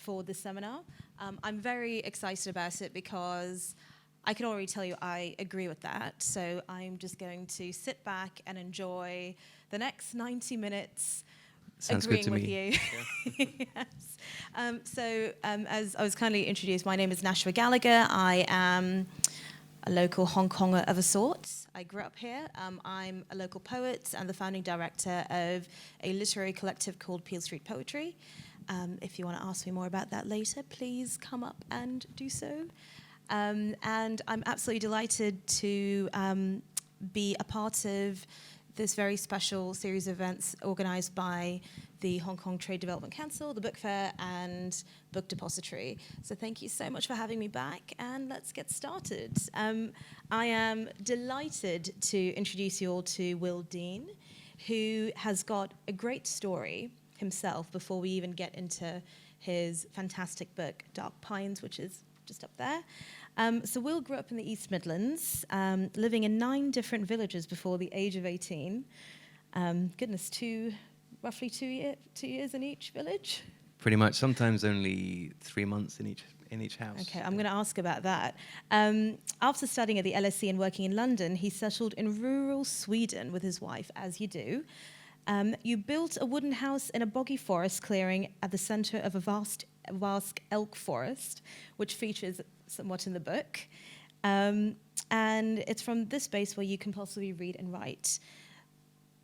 for the seminar. I'm very excited about it because I can already tell you I agree with that. So I'm just going to sit back and enjoy the next 90 minutes. Sounds agreeing good to with me. you. Yes. As I was kindly introduced, my name is Nashua Gallagher. I am a local Hong Konger of a sort. I grew up here. I'm a local poet and the founding director of a literary collective called Peel Street Poetry. If you want to ask me more about that later, please come up and do so. And I'm absolutely delighted to be a part of this very special series of events organised by the Hong Kong Trade Development Council, the Book Fair, and Book Depository. So thank you so much for having me back, and let's get started. I am delighted to introduce you all to Will Dean, who has got a great story himself before we even get into his fantastic book, Dark Pines, which is just up there. So Will grew up in the East Midlands, living in 9 different villages before the age of 18. Roughly two years in each village? Pretty much. Sometimes only 3 months in each house. Okay, I'm going to ask about that. After studying at the LSE and working in London, he settled in rural Sweden with his wife, as you do. You built a wooden house in a boggy forest clearing at the centre of a vast elk forest, which features somewhat in the book. And it's from this base where you compulsively read and write.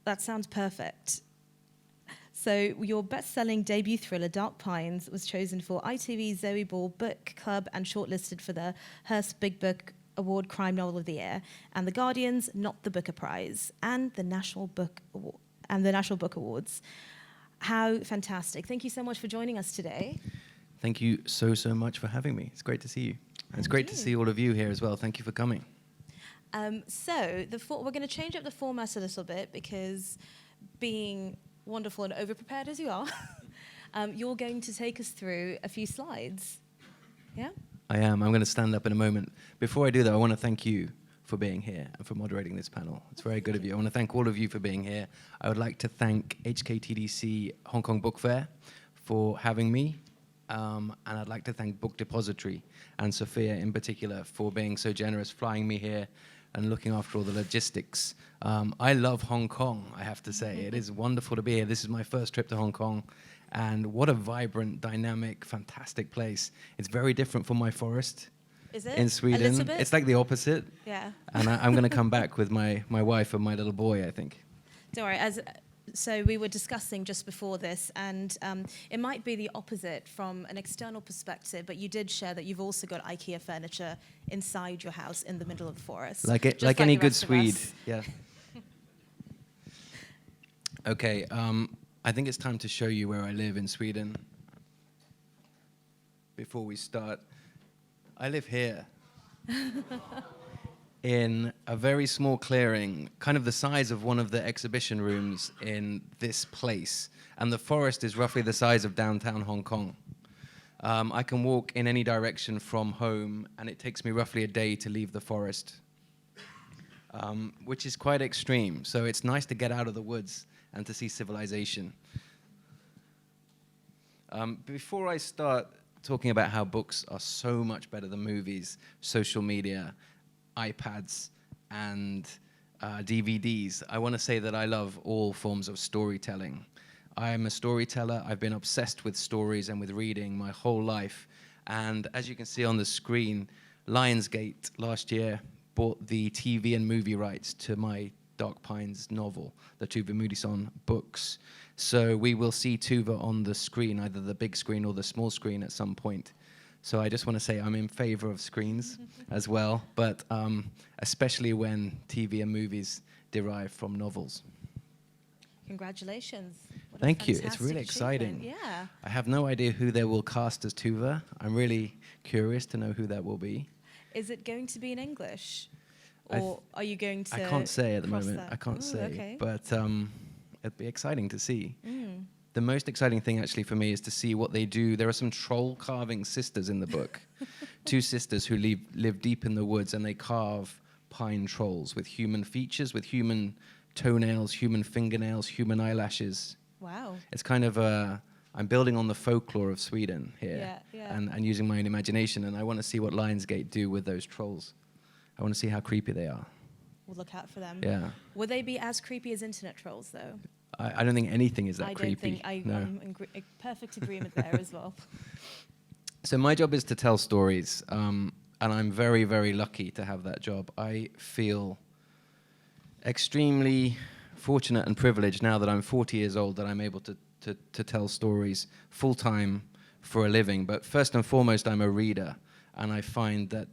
That sounds perfect. So your best-selling debut thriller, Dark Pines, was chosen for ITV's Zoe Ball Book Club and shortlisted for the Hearst Big Book Award Crime Novel of the Year, and the Guardian's Not the Booker Prize, and the National Book Awards. How fantastic. Thank you so much for joining us today. Thank you so much for having me. It's great to see you. And it's great to see all of you here as well. Thank you for coming. So we're going to change up the format a little bit because being wonderful and over-prepared as you are, you're going to take us through a few slides. Yeah? I am. I'm going to stand up in a moment. Before I do that, I want to thank you for being here and for moderating this panel. It's very good of you. I want to thank all of you for being here. I would like to thank HKTDC Hong Kong Book Fair for having me. And I'd like to thank Book Depository and Sophia in particular for being so generous, flying me here and looking after all the logistics. I love Hong Kong, I have to say. It is wonderful to be here. This is my first trip to Hong Kong. And what a vibrant, dynamic, fantastic place. It's very different from my forest. Is it? In Sweden. A little bit? It's like the opposite. Yeah. And I'm going to come back with my wife and my little boy, I think. Don't worry. So we were discussing just before this, and it might be the opposite from an external perspective, but you did share that you've also got IKEA furniture inside your house in the middle of the forest. Like any good Swede. Yeah. Okay. I think it's time to show you where I live in Sweden. Before we start, I live here. In a very small clearing, kind of the size of one of the exhibition rooms in this place. And the forest is roughly the size of downtown Hong Kong. I can walk in any direction from home, and it takes me roughly a day to leave the forest, which is quite extreme. So it's nice to get out of the woods and to see civilization. Before I start talking about how books are so much better than movies, social media, iPads, and DVDs, I want to say that I love all forms of storytelling. I am a storyteller. I've been obsessed with stories and with reading my whole life. And as you can see on the screen, Lionsgate last year bought the TV and movie rights to my Dark Pines novel, the Tuva Moodyson books. So we will see Tuva on the screen, either the big screen or the small screen at some point. So I just want to say I'm in favor of screens as well, but especially when TV and movies derive from novels. Congratulations. Thank you. It's really exciting. Yeah. I have no idea who they will cast as Tuva. I'm really curious to know who that will be. Is it going to be in English? Or are you going to... I can't say at the moment. that? I can't say. Okay. But it'd be exciting to see. Mm. The most exciting thing actually for me is to see what they do. There are some troll carving sisters in the book. 2 sisters who live deep in the woods, and they carve pine trolls with human features, with human toenails, human fingernails, human eyelashes. Wow. It's kind of a I'm building on the folklore of Sweden here, Yeah, yeah. and using my own imagination, and I want to see what Lionsgate do with those trolls. I want to see how creepy they are. We'll look out for them. Yeah. Will they be as creepy as internet trolls, though? I don't think anything is that I creepy. don't think no. I'm in perfect agreement there as well. So my job is to tell stories, and I'm very, very lucky to have that job. I feel extremely fortunate and privileged now that I'm 40 years old that I'm able to tell stories full-time for a living. But first and foremost, I'm a reader, and I find that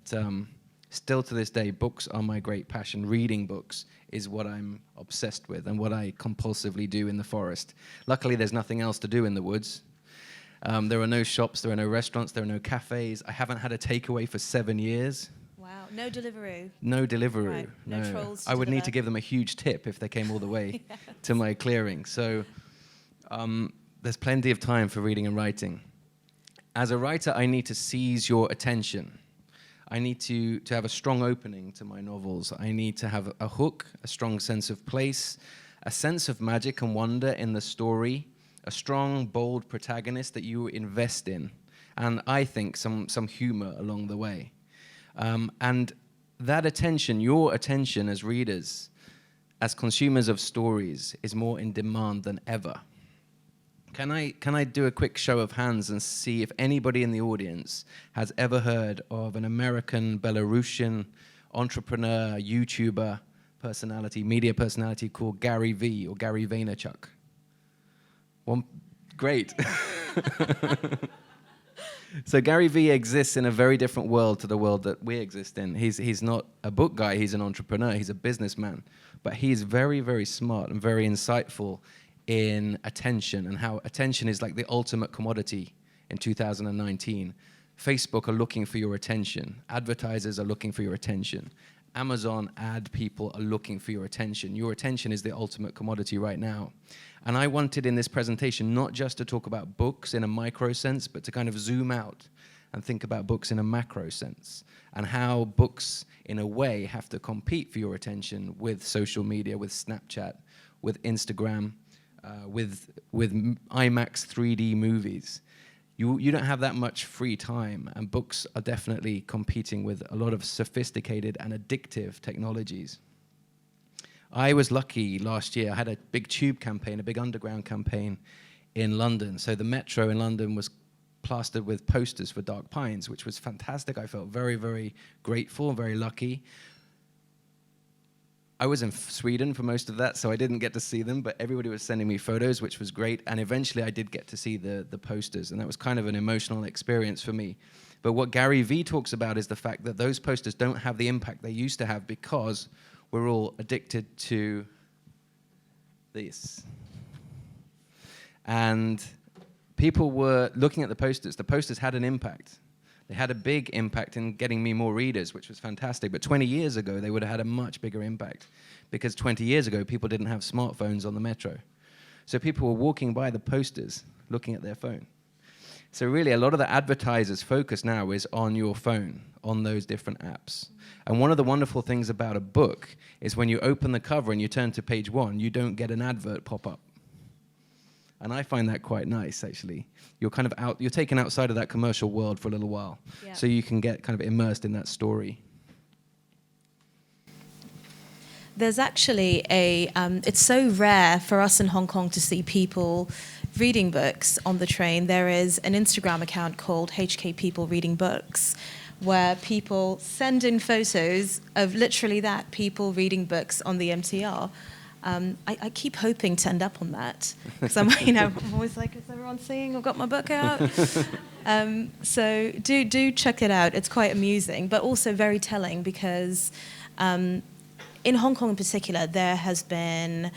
still to this day, books are my great passion. Reading books is what I'm obsessed with and what I compulsively do in the forest. Luckily, there's nothing else to do in the woods. There are no shops, there are no restaurants, there are no cafes. I haven't had a takeaway for 7 years. Wow, no Deliveroo. No Deliveroo. Right. No trolls to I would need deliver. to give them a huge tip if they came all the way to my clearing. So there's plenty of time for reading and writing. As a writer, I need to seize your attention. I need to have a strong opening to my novels. I need to have a hook, a strong sense of place, a sense of magic and wonder in the story, a strong, bold protagonist that you invest in, and I think some humor along the way. And that attention, your attention as readers, as consumers of stories, is more in demand than ever. Can I do a quick show of hands and see if anybody in the audience has ever heard of an American Belarusian entrepreneur, YouTuber personality, media personality called Gary V or Gary Vaynerchuk? One, great. So Gary V exists in a very different world to the world that we exist in. He's not a book guy, he's an entrepreneur, he's a businessman. But he's very, very smart and very insightful in attention, and how attention is like the ultimate commodity in 2019. Facebook are looking for your attention. Advertisers are looking for your attention. Amazon ad people are looking for your attention. Your attention is the ultimate commodity right now. And I wanted in this presentation not just to talk about books in a micro sense, but to kind of zoom out and think about books in a macro sense, and how books, in a way, have to compete for your attention with social media, with Snapchat, with Instagram, with IMAX 3D movies. You don't have that much free time, and books are definitely competing with a lot of sophisticated and addictive technologies. I was lucky last year. I had a big tube campaign, a big underground campaign in London. So the metro in London was plastered with posters for Dark Pines, which was fantastic. I felt very, very grateful, very lucky. I was in Sweden for most of that, so I didn't get to see them, but everybody was sending me photos, which was great. And eventually I did get to see the posters, and that was kind of an emotional experience for me. But what Gary V talks about is the fact that those posters don't have the impact they used to have because we're all addicted to this. And people were looking at the posters. The posters had an impact. They had a big impact in getting me more readers, which was fantastic. But 20 years ago, they would have had a much bigger impact, because 20 years ago, people didn't have smartphones on the metro. So people were walking by the posters, looking at their phone. So really, a lot of the advertisers' focus now is on your phone, on those different apps. And one of the wonderful things about a book is when you open the cover and you turn to page 1, you don't get an advert pop up. And I find that quite nice, actually. You're kind of you're taken outside of that commercial world for a little while, yeah. So you can get kind of immersed in that story. There's actually it's so rare for us in Hong Kong to see people reading books on the train. There is an Instagram account called HK People Reading Books, where people send in photos of literally that, people reading books on the MTR. I keep hoping to end up on that, because I'm always like, is everyone seeing I've got my book out? So do check it out. It's quite amusing, but also very telling, because in Hong Kong in particular, there has been,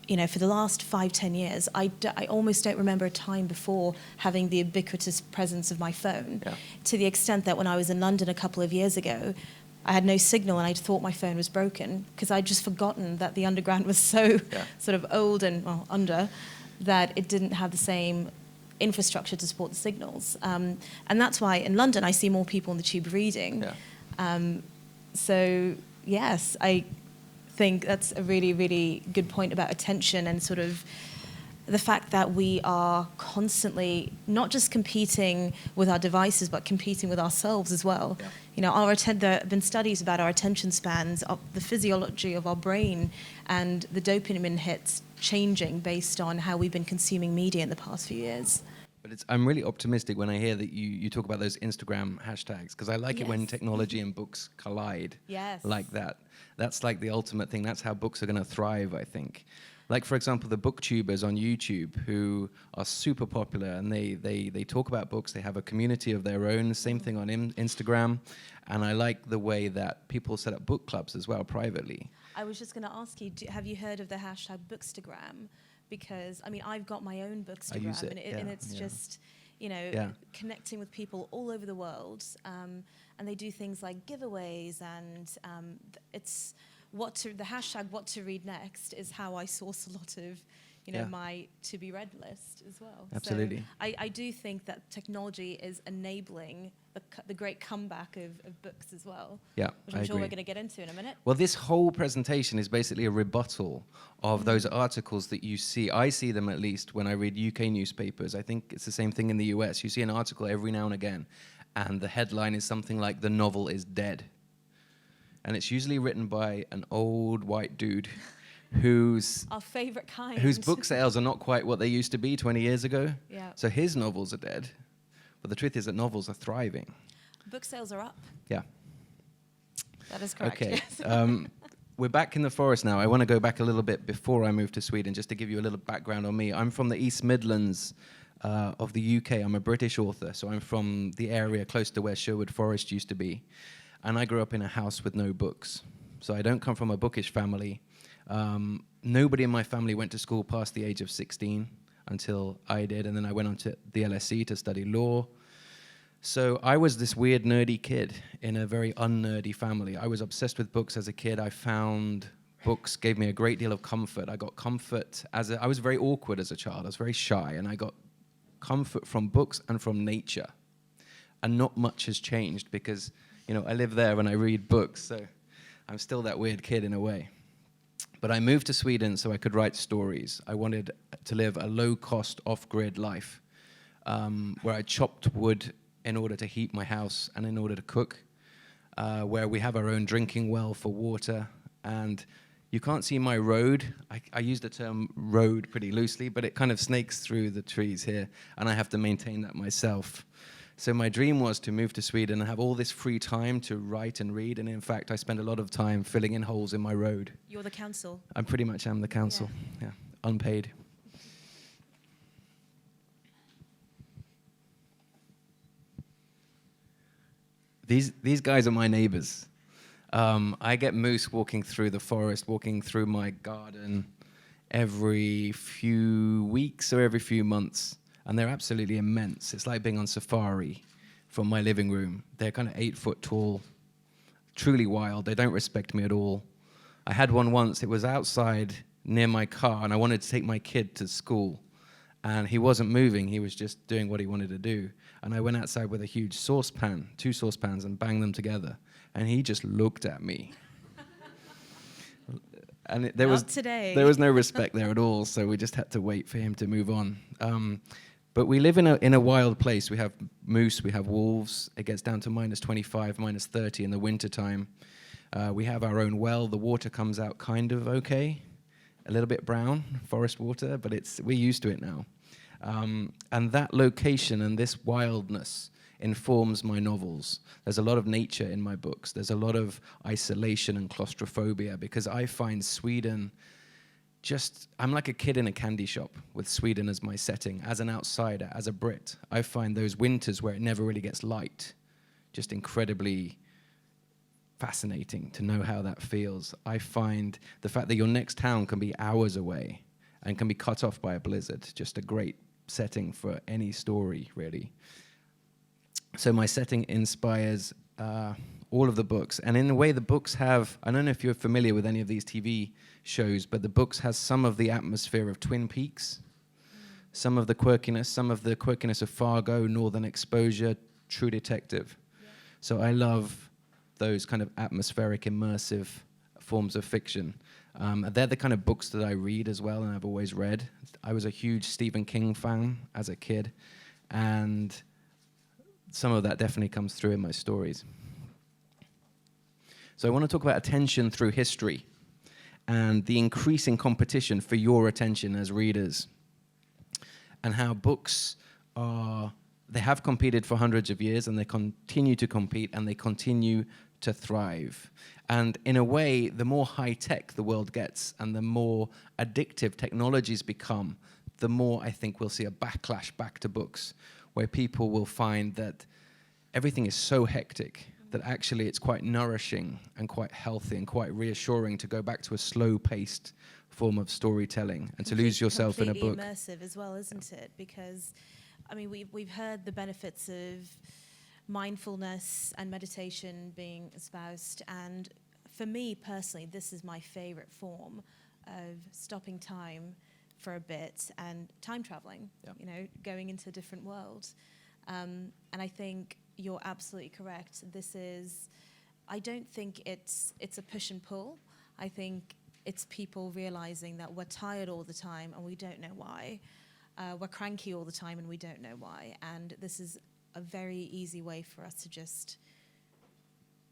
for the last 5-10 years, I almost don't remember a time before having the ubiquitous presence of my phone, to the extent that when I was in London a couple of years ago, I had no signal and I thought my phone was broken, because I'd just forgotten that the underground was so sort of old and under that it didn't have the same infrastructure to support the signals. And that's why in London I see more people on the tube reading. So yes, I think that's a really, really good point about attention and sort of the fact that we are constantly not just competing with our devices, but competing with ourselves as well. Yeah. You know, there have been studies about our attention spans, of the physiology of our brain, and the dopamine hits changing based on how we've been consuming media in the past few years. But I'm really optimistic when I hear that you talk about those Instagram hashtags, because I like it when Yes. technology and books collide Yes. like that. That's like the ultimate thing. That's how books are going to thrive, I think. Like, for example, the booktubers on YouTube who are super popular, and they talk about books. They have a community of their own. Same thing on Instagram. And I like the way that people set up book clubs as well privately. I was just going to ask you, have you heard of the hashtag Bookstagram? Because, I mean, I've got my own Bookstagram, I use it, and it's just, you know, connecting with people all over the world. And they do things like giveaways, and it's the hashtag what to read next is how I source a lot of, you know, my to be read list as well. Absolutely. So I do think that technology is enabling the great comeback of books as well. Yeah, which I'm sure we're going to get into in a minute. Well, this whole presentation is basically a rebuttal of those articles that you see. I see them, at least when I read UK newspapers. I think it's the same thing in the US. You see an article every now and again, and the headline is something like "The novel is dead." And it's usually written by an old white dude whose our favorite kind, whose book sales are not quite what they used to be 20 years ago. Yeah. So his novels are dead. But the truth is that novels are thriving. Book sales are up. Yeah. That is correct. Okay. Yes. We're back in the forest now. I want to go back a little bit before I moved to Sweden, just to give you a little background on me. I'm from the East Midlands of the UK. I'm a British author, so I'm from the area close to where Sherwood Forest used to be. And I grew up in a house with no books. So I don't come from a bookish family. Nobody in my family went to school past the age of 16 until I did, and then I went on to the LSE to study law. So I was this weird nerdy kid in a very unnerdy family. I was obsessed with books as a kid. I found books gave me a great deal of comfort. I got comfort I was very awkward as a child. I was very shy, and I got comfort from books and from nature. And not much has changed because, you know, I live there and I read books, so I'm still that weird kid in a way. But I moved to Sweden so I could write stories. I wanted to live a low-cost, off-grid life where I chopped wood in order to heat my house and in order to cook, where we have our own drinking well for water. And you can't see my road. I use the term road pretty loosely, but it kind of snakes through the trees here, and I have to maintain that myself. So my dream was to move to Sweden and have all this free time to write and read, and in fact, I spend a lot of time filling in holes in my road. You're the council. I pretty much am the council, yeah, unpaid. These guys are my neighbors. I get moose walking through the forest, walking through my garden every few weeks or every few months. And they're absolutely immense. It's like being on safari from my living room. They're kind of 8 foot tall, truly wild. They don't respect me at all. I had one once. It was outside near my car, and I wanted to take my kid to school. And he wasn't moving. He was just doing what he wanted to do. And I went outside with a huge saucepan, 2 saucepans, and banged them together. And he just looked at me. And there was no respect there at all, so we just had to wait for him to move on. But we live in a wild place. We have moose, we have wolves. It gets down to -25, -30 in the wintertime. We have our own well. The water comes out kind of okay, a little bit brown, forest water, but we're used to it now. And that location and this wildness informs my novels. There's a lot of nature in my books. There's a lot of isolation and claustrophobia because I find Sweden I'm like a kid in a candy shop with Sweden as my setting, as an outsider, as a Brit. I find those winters where it never really gets light just incredibly fascinating to know how that feels. I find the fact that your next town can be hours away and can be cut off by a blizzard just a great setting for any story, really. So my setting inspires all of the books. And in a way, the books have, I don't know if you're familiar with any of these TV shows, but the books has some of the atmosphere of Twin Peaks, some of the quirkiness of Fargo, Northern Exposure, True Detective. Yeah. So I love those kind of atmospheric, immersive forms of fiction. They're the kind of books that I read as well, and I've always read. I was a huge Stephen King fan as a kid, and some of that definitely comes through in my stories. So I want to talk about attention through history and the increasing competition for your attention as readers, and how books they have competed for hundreds of years, and they continue to compete, and they continue to thrive. And in a way, the more high-tech the world gets and the more addictive technologies become, the more I think we'll see a backlash back to books, where people will find that everything is so hectic that actually it's quite nourishing and quite healthy and quite reassuring to go back to a slow-paced form of storytelling and to lose yourself in a book. Completely immersive as well, isn't it? Because, I mean, we've heard the benefits of mindfulness and meditation being espoused, and for me personally, this is my favorite form of stopping time for a bit and time traveling. You know, going into a different world. And I think you're absolutely correct. I don't think it's a push and pull. I think it's people realizing that we're tired all the time and we don't know why. We're cranky all the time and we don't know why. And this is a very easy way for us to just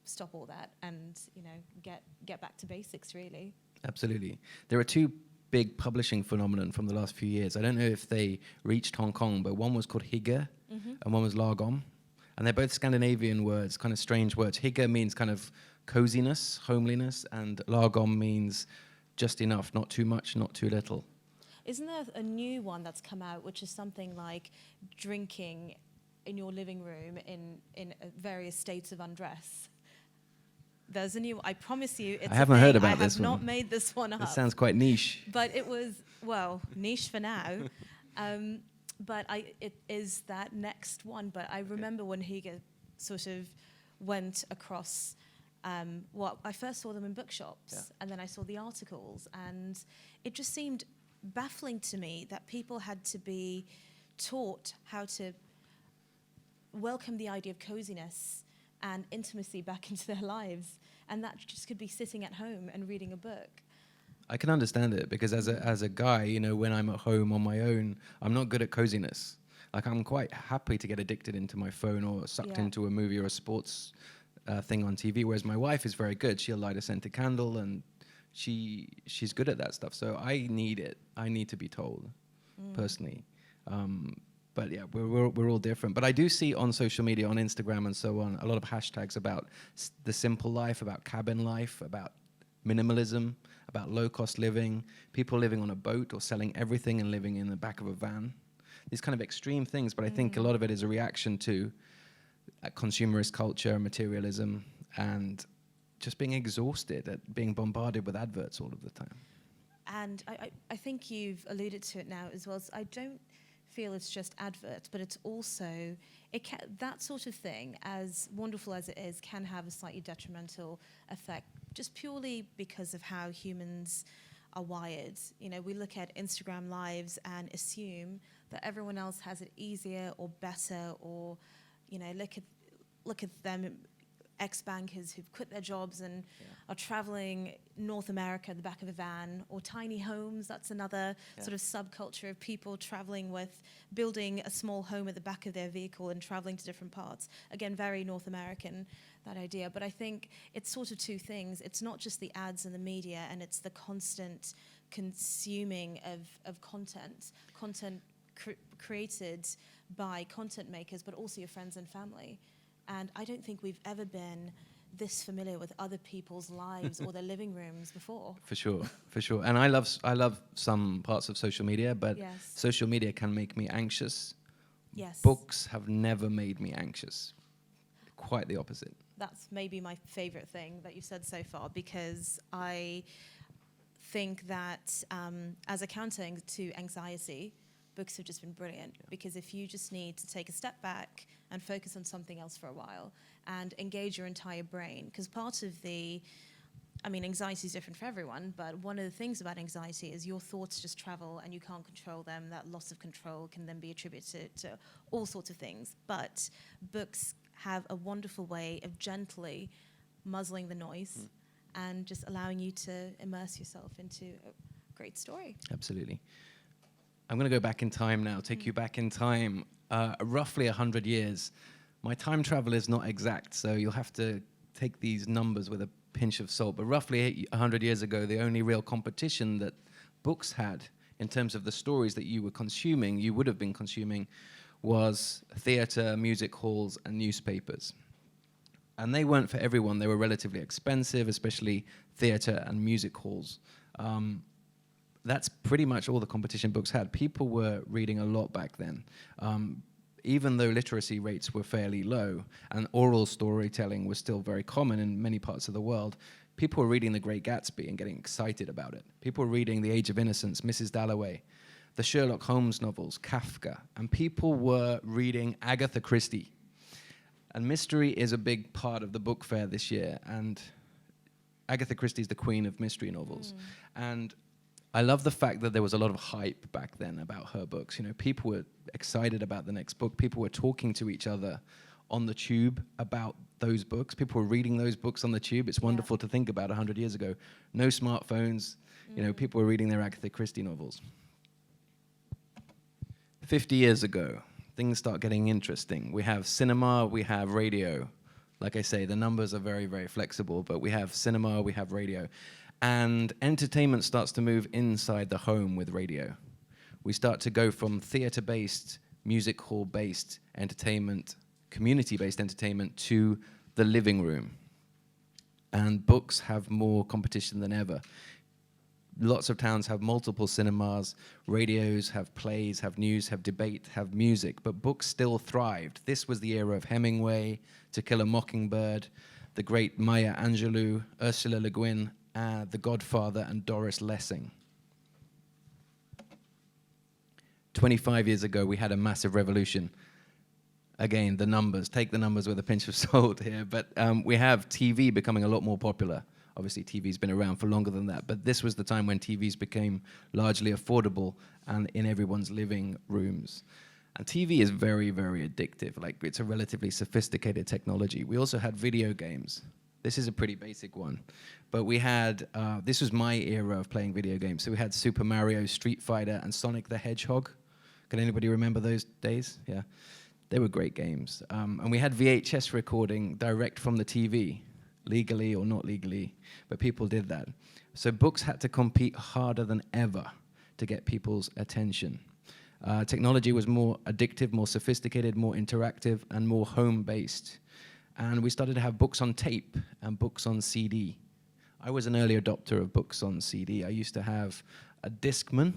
stop all that and, you know, get back to basics, really. Absolutely. There are two big publishing phenomenon from the last few years. I don't know if they reached Hong Kong, but one was called hygge and one was lagom. And they're both Scandinavian words, kind of strange words. Hygge means kind of coziness, homeliness, and lagom means just enough, not too much, not too little. Isn't there a new one that's come out, which is something like drinking in your living room in various states of undress? There's a new, I promise you, it's I haven't heard about this this one. I one. have not made this one up. It sounds quite niche. But it was, well, niche for now. But it is that next one. But I remember when Hygge sort of went across, I first saw them in bookshops, and then I saw the articles, and it just seemed baffling to me that people had to be taught how to welcome the idea of coziness and intimacy back into their lives, and that just could be sitting at home and reading a book. I can understand it, because as a guy, you know, when I'm at home on my own, I'm not good at coziness. Like, I'm quite happy to get addicted into my phone or sucked into a movie or a sports thing on TV, whereas my wife is very good. She'll light a scented candle, and she's good at that stuff. So I need it. I need to be told, personally. But yeah, we're all different. But I do see on social media, on Instagram and so on, a lot of hashtags about the simple life, about cabin life, about minimalism, about low-cost living, people living on a boat or selling everything and living in the back of a van. These kind of extreme things, but I think a lot of it is a reaction to consumerist culture, materialism, and just being exhausted at being bombarded with adverts all of the time. And I think you've alluded to it now as well. So I don't feel it's just adverts, but it's also, that sort of thing, as wonderful as it is, can have a slightly detrimental effect, just purely because of how humans are wired. You know, we look at Instagram lives and assume that everyone else has it easier or better, or, you know, look at them, ex-bankers who've quit their jobs and are traveling North America in the back of a van, or tiny homes. That's another sort of subculture of people traveling with, building a small home at the back of their vehicle and traveling to different parts. Again, very North American, that idea. But I think it's sort of two things. It's not just the ads and the media, and it's the constant consuming of content created by content makers, but also your friends and family. And I don't think we've ever been this familiar with other people's lives or their living rooms before. For sure, for sure. And I love some parts of social media, but social media can make me anxious. Yes. Books have never made me anxious. Quite the opposite. That's maybe my favorite thing that you've said so far, because I think that as a counter to anxiety, books have just been brilliant, because if you just need to take a step back and focus on something else for a while and engage your entire brain, because part of anxiety is different for everyone, but one of the things about anxiety is your thoughts just travel and you can't control them. That loss of control can then be attributed to all sorts of things. But books have a wonderful way of gently muzzling the noise and just allowing you to immerse yourself into a great story. Absolutely. I'm going to go back in time now, take you back in time, roughly 100 years. My time travel is not exact, so you'll have to take these numbers with a pinch of salt. But roughly 100 years ago, the only real competition that books had in terms of the stories that you were consuming, you would have been consuming, was theatre, music halls, and newspapers. And they weren't for everyone. They were relatively expensive, especially theatre and music halls. That's pretty much all the competition books had. People were reading a lot back then. Even though literacy rates were fairly low and oral storytelling was still very common in many parts of the world, people were reading The Great Gatsby and getting excited about it. People were reading The Age of Innocence, Mrs. Dalloway, the Sherlock Holmes novels, Kafka, and people were reading Agatha Christie. And mystery is a big part of the book fair this year, and Agatha Christie is the queen of mystery novels. And I love the fact that there was a lot of hype back then about her books. You know, people were excited about the next book. People were talking to each other on the tube about those books. People were reading those books on the tube. It's wonderful to think about 100 years ago. No smartphones. You know, people were reading their Agatha Christie novels. 50 years ago, things start getting interesting. We have cinema, we have radio. Like I say, the numbers are very, very flexible, but we have cinema, we have radio. And entertainment starts to move inside the home with radio. We start to go from theater-based, music hall-based entertainment, community-based entertainment to the living room. And books have more competition than ever. Lots of towns have multiple cinemas, radios have plays, have news, have debate, have music, but books still thrived. This was the era of Hemingway, To Kill a Mockingbird, the great Maya Angelou, Ursula Le Guin, The Godfather, and Doris Lessing. 25 years ago, we had a massive revolution. Again, the numbers, take the numbers with a pinch of salt here, but we have TV becoming a lot more popular. Obviously, TV's been around for longer than that, but this was the time when TVs became largely affordable and in everyone's living rooms. And TV is very, very addictive. Like, it's a relatively sophisticated technology. We also had video games. This is a pretty basic one. But we had, this was my era of playing video games. So we had Super Mario, Street Fighter, and Sonic the Hedgehog. Can anybody remember those days? Yeah. They were great games. And we had VHS recording direct from the TV, legally or not legally, but people did that. So books had to compete harder than ever to get people's attention. Technology was more addictive, more sophisticated, more interactive, and more home-based. And we started to have books on tape and books on CD. I was an early adopter of books on CD. I used to have a Discman,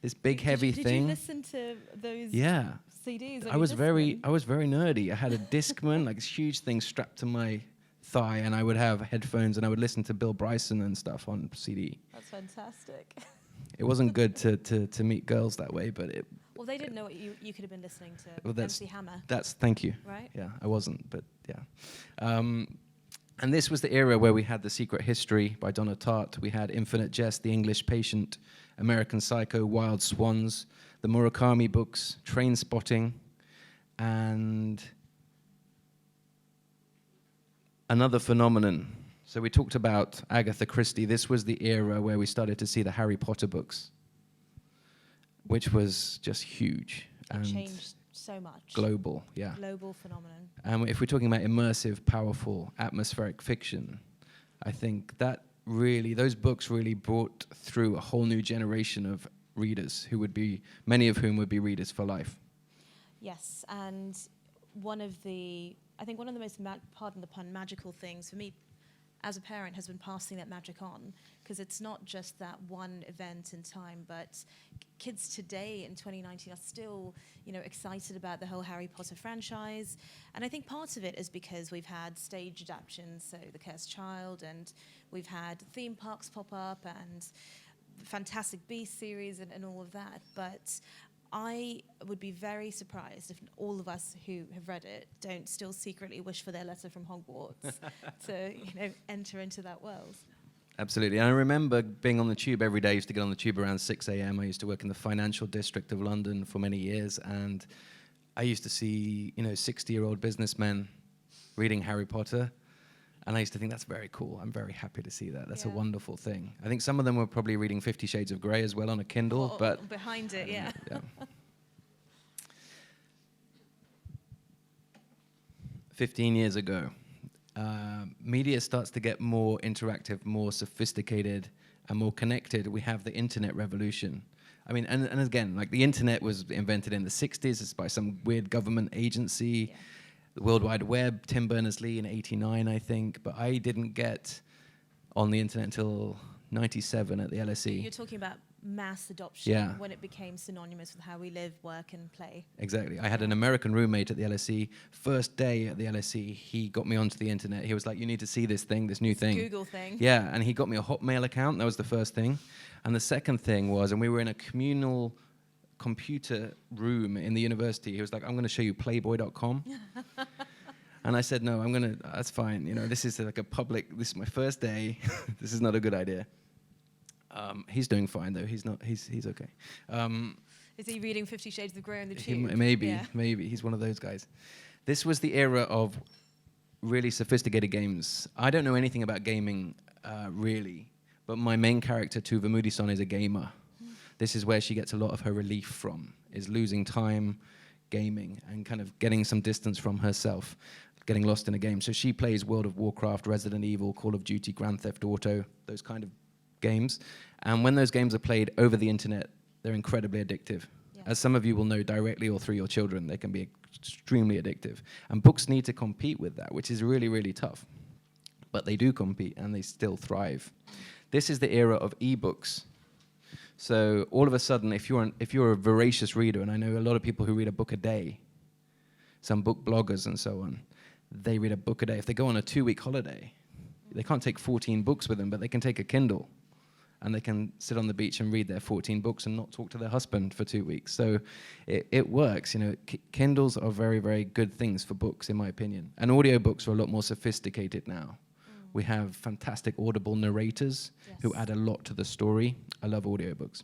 this big heavy thing. Did you listen to those CDs? I was very nerdy. I had a Discman, like this huge thing strapped to my thigh, and I would have headphones, and I would listen to Bill Bryson and stuff on CD. That's fantastic. It wasn't good to meet girls that way, but it... Well, they didn't know what you could have been listening to. Well, MC Hammer. Thank you. Right? Yeah, I wasn't, but yeah. And this was the era where we had The Secret History by Donna Tartt. We had Infinite Jest, The English Patient, American Psycho, Wild Swans, the Murakami books, Train Spotting, and another phenomenon. So we talked about Agatha Christie. This was the era where we started to see the Harry Potter books, which was just huge. It changed so much. Global, yeah. Global phenomenon. If we're talking about immersive, powerful, atmospheric fiction, I think that really, those books really brought through a whole new generation of readers many of whom would be readers for life. Yes, and I think one of the most, pardon the pun, magical things for me as a parent has been passing that magic on, because it's not just that one event in time, but kids today in 2019 are still, excited about the whole Harry Potter franchise. And I think part of it is because we've had stage adaptations, so The Cursed Child, and we've had theme parks pop up, and the Fantastic Beasts series, and all of that. But I would be very surprised if all of us who have read it don't still secretly wish for their letter from Hogwarts to, enter into that world. Absolutely. And I remember being on the tube every day. I used to get on the tube around 6 a.m. I used to work in the financial district of London for many years, and I used to see, 60-year-old businessmen reading Harry Potter. And I used to think that's very cool. I'm very happy to see that. That's a Yeah. wonderful thing. I think some of them were probably reading 50 Shades of Grey as well on a Kindle, Or but behind it, yeah. yeah. 15 years ago, media starts to get more interactive, more sophisticated, and more connected. We have the internet revolution. I mean, and again, like the internet was invented in the 60s. It's by some weird government agency. Yeah. The World Wide Web, Tim Berners-Lee in '89, I think. But I didn't get on the internet until '97 at the LSE. You're talking about mass adoption, Yeah. when it became synonymous with how we live, work, and play. Exactly. I had an American roommate at the LSE. First day at the LSE, he got me onto the internet. He was like, "You need to see this thing, this new thing." Google thing. Yeah, and he got me a Hotmail account. That was the first thing. And the second thing was, and we were in a communal computer room in the university. He was like, "I'm going to show you Playboy.com." And I said, "No, that's fine. You know, this is like a public, this is my first day. This is not a good idea." He's doing fine though. He's okay. Is he reading 50 Shades of Grey on the He tube? maybe he's one of those guys. This was the era of really sophisticated games. I don't know anything about gaming really, but my main character Tuva Moodysson is a gamer. This is where she gets a lot of her relief from, is losing time gaming and kind of getting some distance from herself, getting lost in a game. So she plays World of Warcraft, Resident Evil, Call of Duty, Grand Theft Auto, those kind of games. And when those games are played over the internet, they're incredibly addictive. Yeah. As some of you will know directly or through your children, they can be extremely addictive. And books need to compete with that, which is really, really tough. But they do compete and they still thrive. This is the era of ebooks. So all of a sudden, if you're a voracious reader, and I know a lot of people who read a book a day, some book bloggers and so on, they read a book a day. If they go on a 2-week holiday, they can't take 14 books with them, but they can take a Kindle. And they can sit on the beach and read their 14 books and not talk to their husband for 2 weeks. So it works. You know, Kindles are very, very good things for books, in my opinion. And audiobooks are a lot more sophisticated now. We have fantastic audible narrators who add a lot to the story. I love audiobooks.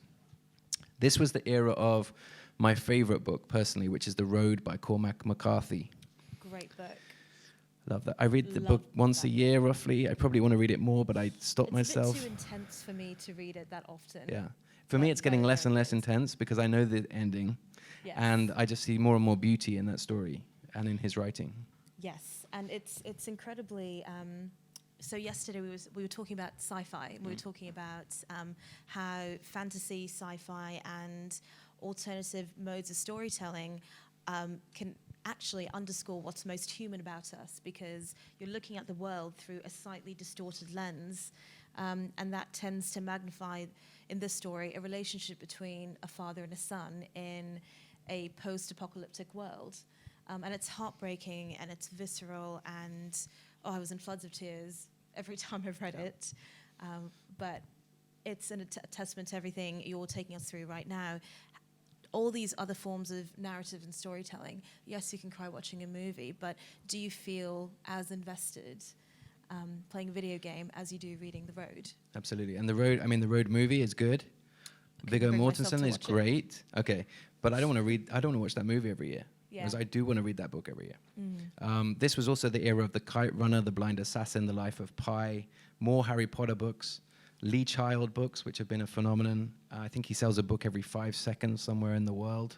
This was the era of my favorite book, personally, which is The Road by Cormac McCarthy. Great book. Love that. I read the book once a year, roughly. I probably want to read it more, but I stop myself. It's a bit too intense for me to read it that often. Yeah. For me, it's getting less and less intense because I know the ending. Yes. And I just see more and more beauty in that story and in his writing. Yes, and it's incredibly... so yesterday we were talking about sci-fi. We were talking about how fantasy, sci-fi, and alternative modes of storytelling can actually underscore what's most human about us, because you're looking at the world through a slightly distorted lens, and that tends to magnify, in this story, a relationship between a father and a son in a post-apocalyptic world. And it's heartbreaking and it's visceral, and I was in floods of tears every time I've read it. But it's a testament to everything you're taking us through right now. All these other forms of narrative and storytelling, yes, you can cry watching a movie, but do you feel as invested playing a video game as you do reading The Road? Absolutely. And The Road movie is good. Viggo Mortensen is great. Okay, but I don't want to watch that movie every year. Yeah. Whereas I do want to read that book every year. This was also the era of The Kite Runner, The Blind Assassin, The Life of Pi, more Harry Potter books, Lee Child books, which have been a phenomenon. I think he sells a book every 5 seconds somewhere in the world.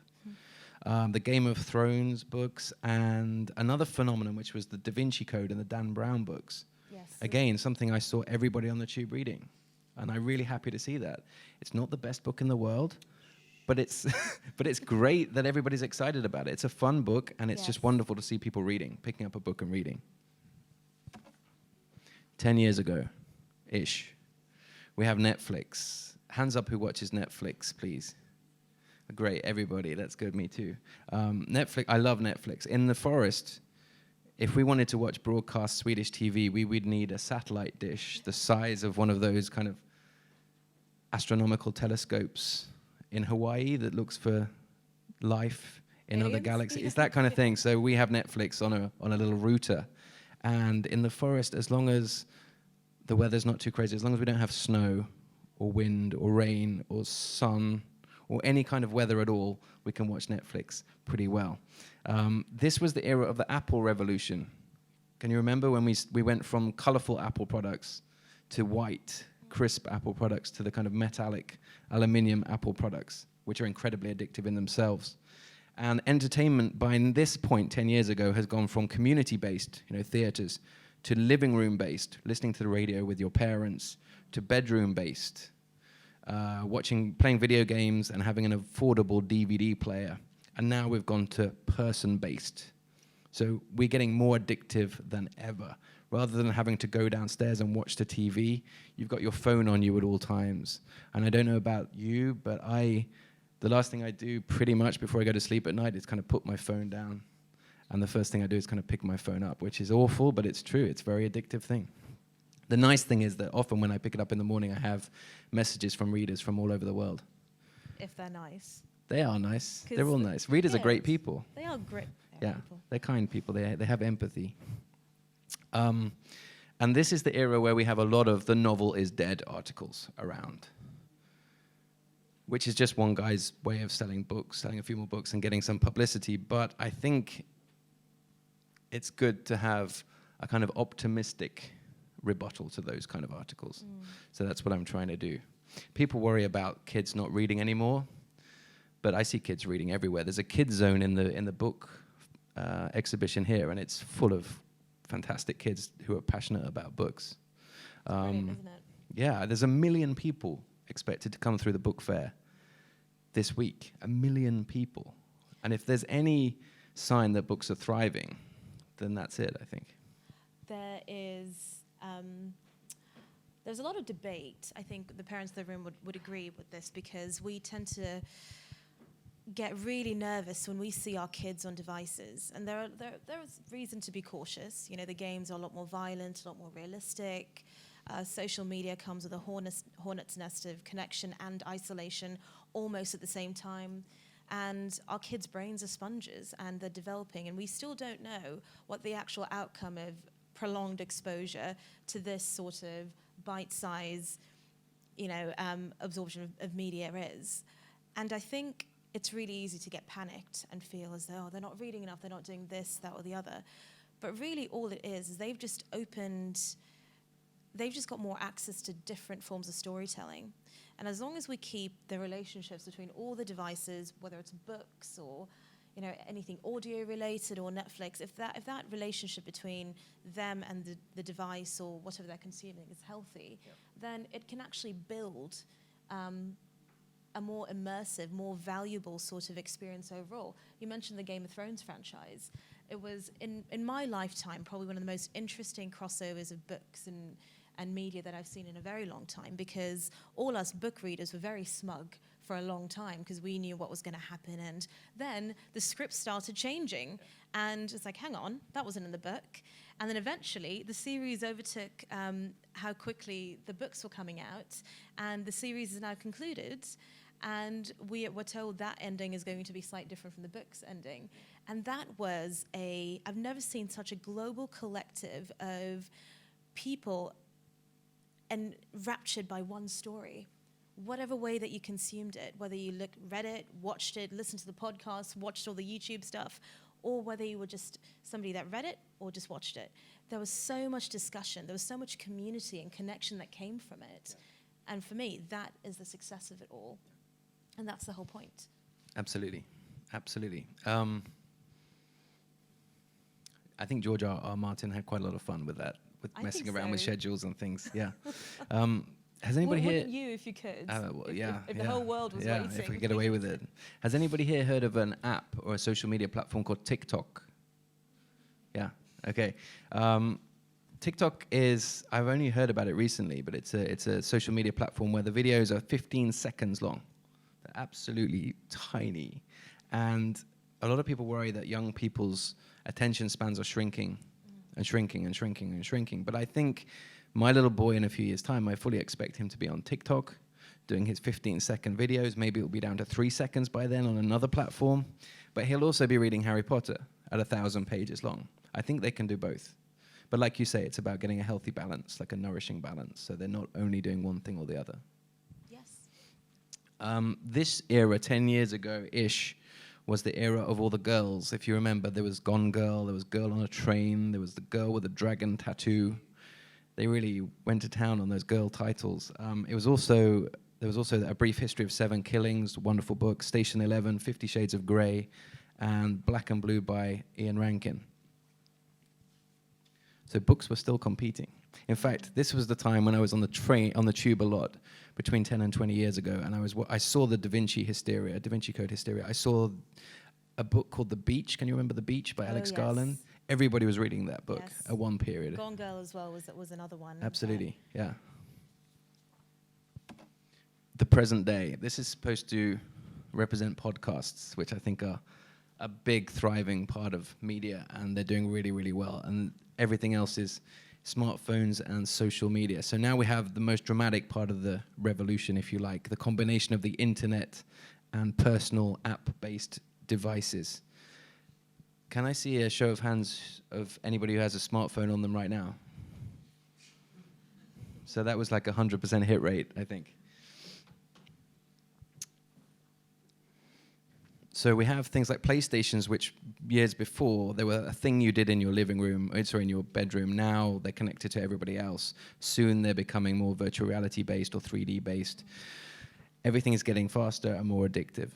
The Game of Thrones books, and another phenomenon, which was the Da Vinci Code and the Dan Brown books. Yes. Again, something I saw everybody on the tube reading. And I'm really happy to see that. It's not the best book in the world, but it's but it's great that everybody's excited about it. It's a fun book, and it's just wonderful to see people picking up a book and reading. 10 years ago-ish, we have Netflix. Hands up who watches Netflix, please. Great, everybody. That's good, me too. Netflix. I love Netflix. In the forest, if we wanted to watch broadcast Swedish TV, we would need a satellite dish the size of one of those kind of astronomical telescopes in Hawaii that looks for life in other galaxies. It's that kind of thing. So we have Netflix on a little router. And in the forest, as long as the weather's not too crazy, as long as we don't have snow or wind or rain or sun or any kind of weather at all, we can watch Netflix pretty well. This was the era of the Apple revolution. Can you remember when we went from colorful Apple products to white, crisp Apple products to the kind of metallic aluminium Apple products, which are incredibly addictive in themselves? And entertainment, by this point, 10 years ago, has gone from community-based, theaters, to living room-based, listening to the radio with your parents, to bedroom-based, playing video games and having an affordable DVD player. And now we've gone to person-based. So we're getting more addictive than ever. Rather than having to go downstairs and watch the TV, you've got your phone on you at all times. And I don't know about you, but the last thing I do pretty much before I go to sleep at night is kind of put my phone down. And the first thing I do is kind of pick my phone up, which is awful, but it's true. It's a very addictive thing. The nice thing is that often when I pick it up in the morning, I have messages from readers from all over the world. If they're nice. They are nice. They're all nice. Readers are great people. They are great. People. They're kind people. They have empathy. And this is the era where we have a lot of the novel is dead articles around, which is just one guy's way of selling a few more books and getting some publicity. But I think it's good to have a kind of optimistic rebuttal to those kind of articles. So that's what I'm trying to do. People worry about kids not reading anymore, but I see kids reading everywhere. There's a kids zone in the book exhibition here, and it's full of fantastic kids who are passionate about books. Brilliant, isn't it? Yeah, there's 1 million people expected to come through the book fair this week. 1 million people. And if there's any sign that books are thriving, then that's it, I think. There's a lot of debate. I think the parents in the room would agree with this, because we tend to get really nervous when we see our kids on devices. And there is reason to be cautious. The games are a lot more violent, a lot more realistic. Social media comes with a hornet's nest of connection and isolation almost at the same time. And our kids' brains are sponges, and they're developing, and we still don't know what the actual outcome of prolonged exposure to this sort of bite-size, absorption of media is. And I think it's really easy to get panicked and feel as though, they're not reading enough, they're not doing this, that, or the other. But really all it is they've just got more access to different forms of storytelling. And as long as we keep the relationships between all the devices, whether it's books or anything audio related or Netflix, if that relationship between them and the device or whatever they're consuming is healthy, then it can actually build a more immersive, more valuable sort of experience overall. You mentioned the Game of Thrones franchise. It was, in my lifetime, probably one of the most interesting crossovers of books and media that I've seen in a very long time, because all us book readers were very smug for a long time because we knew what was going to happen. And then the script started changing, and it's like, hang on, that wasn't in the book. And then eventually the series overtook how quickly the books were coming out, and the series is now concluded. And we were told that ending is going to be slightly different from the book's ending. And that was I've never seen such a global collective of people enraptured by one story. Whatever way that you consumed it, whether you read it, watched it, listened to the podcast, watched all the YouTube stuff, or whether you were just somebody that read it or just watched it. There was so much discussion, there was so much community and connection that came from it. Yeah. And for me, that is the success of it all. And that's the whole point. Absolutely. Absolutely. I think George R. Martin had quite a lot of fun with that, with messing around with schedules and things. Yeah. Has anybody here? Wouldn't you if you could? If the whole world was waiting. If we could get away with it. Has anybody here heard of an app or a social media platform called TikTok? Yeah. Okay. TikTok is, I've only heard about it recently, but it's a social media platform where the videos are 15 seconds long. They're absolutely tiny. And a lot of people worry that young people's attention spans are shrinking and shrinking and shrinking and shrinking. But I think my little boy in a few years' time, I fully expect him to be on TikTok doing his 15-second videos. Maybe it'll be down to 3 seconds by then on another platform. But he'll also be reading Harry Potter at 1,000 pages long. I think they can do both. But like you say, it's about getting a healthy balance, like a nourishing balance, so they're not only doing one thing or the other. Yes. This era, 10 years ago-ish, was the era of all the girls. If you remember, there was Gone Girl, there was Girl on a Train, there was the girl with the dragon tattoo. They really went to town on those girl titles. There was also A Brief History of Seven Killings, wonderful book, Station 11, 50 Shades of Grey, and Black and Blue by Ian Rankin. So books were still competing. In fact, this was the time when I was on the tube a lot, between 10 and 20 years ago, and I saw the Da Vinci Code Hysteria. I saw a book called The Beach. Can you remember The Beach by Alex Garland? Everybody was reading that book at one period. Gone Girl as well was another one. Absolutely, yeah. The present day. This is supposed to represent podcasts, which I think are a big, thriving part of media, and they're doing really, really well. And everything else is smartphones and social media. So now we have the most dramatic part of the revolution, if you like, the combination of the internet and personal app-based devices. Can I see a show of hands of anybody who has a smartphone on them right now? So that was like 100% hit rate, I think. So we have things like PlayStations, which years before, they were a thing you did in your living room, in your bedroom. Now they're connected to everybody else. Soon they're becoming more virtual reality based or 3D based. Everything is getting faster and more addictive.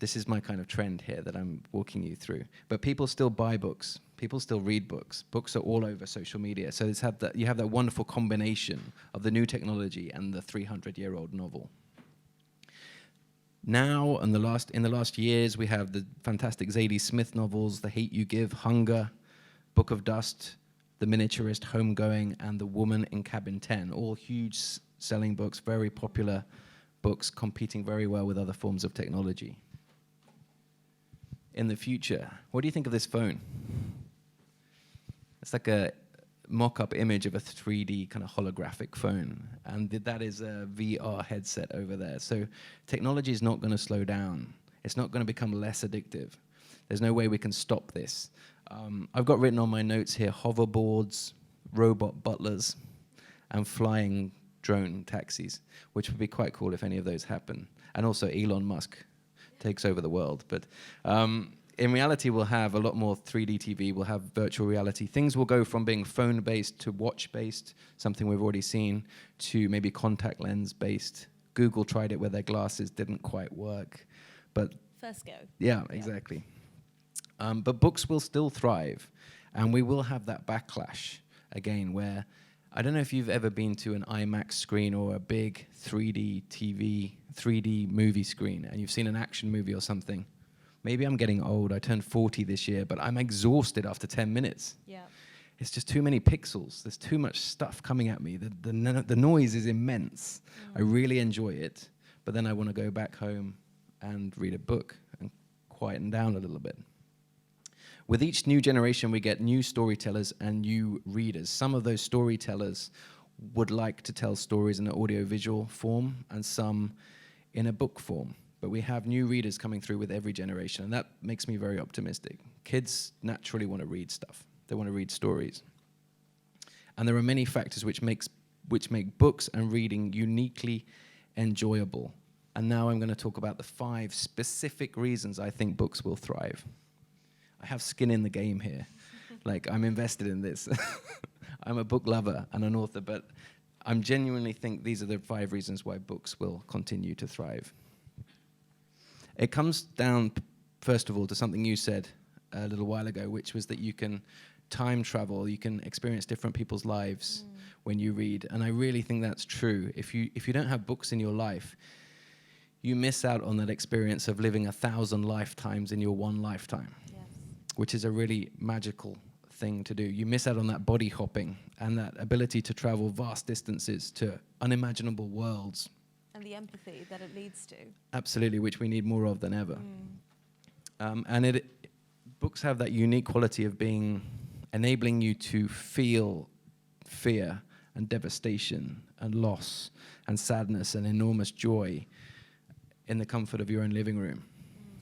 This is my kind of trend here that I'm walking you through. But people still buy books. People still read books. Books are all over social media. So you have that wonderful combination of the new technology and the 300-year-old novel. Now, in the last years, we have the fantastic Zadie Smith novels, The Hate You Give, Hunger, Book of Dust, The Miniaturist, Homegoing, and The Woman in Cabin 10, all huge selling books, very popular books, competing very well with other forms of technology. In the future, what do you think of this phone? It's like a mock-up image of a 3D kind of holographic phone, and that is a VR headset over there. So technology is not going to slow down. It's not going to become less addictive. There's no way we can stop this. I've got written on my notes here hoverboards, robot butlers, and flying drone taxis, which would be quite cool if any of those happen. And also Elon Musk takes over the world. But in reality, we'll have a lot more 3D TV. We'll have virtual reality. Things will go from being phone-based to watch-based, something we've already seen, to maybe contact lens-based. Google tried it where their glasses didn't quite work. But first go. Yeah, exactly. But books will still thrive, and we will have that backlash again where, I don't know if you've ever been to an IMAX screen or a big 3D TV, 3D movie screen, and you've seen an action movie or something. Maybe I'm getting old. I turned 40 this year, but I'm exhausted after 10 minutes. Yeah. It's just too many pixels. There's too much stuff coming at me. The noise is immense. I really enjoy it, but then I want to go back home and read a book and quieten down a little bit. With each new generation, we get new storytellers and new readers. Some of those storytellers would like to tell stories in an audiovisual form and some in a book form. But we have new readers coming through with every generation, and that makes me very optimistic. Kids naturally want to read stuff. They want to read stories. And there are many factors which make books and reading uniquely enjoyable. And now I'm going to talk about the 5 specific reasons I think books will thrive. I have skin in the game here. Like, I'm invested in this. I'm a book lover and an author, but I genuinely think these are the 5 reasons why books will continue to thrive. It comes down, first of all, to something you said a little while ago, which was that you can time travel, you can experience different people's lives when you read. And I really think that's true. If you don't have books in your life, you miss out on that experience of living 1,000 lifetimes in your one lifetime, which is a really magical thing to do. You miss out on that body hopping and that ability to travel vast distances to unimaginable worlds. And the empathy that it leads to. Absolutely, which we need more of than ever. Books have that unique quality of enabling you to feel fear and devastation and loss and sadness and enormous joy in the comfort of your own living room,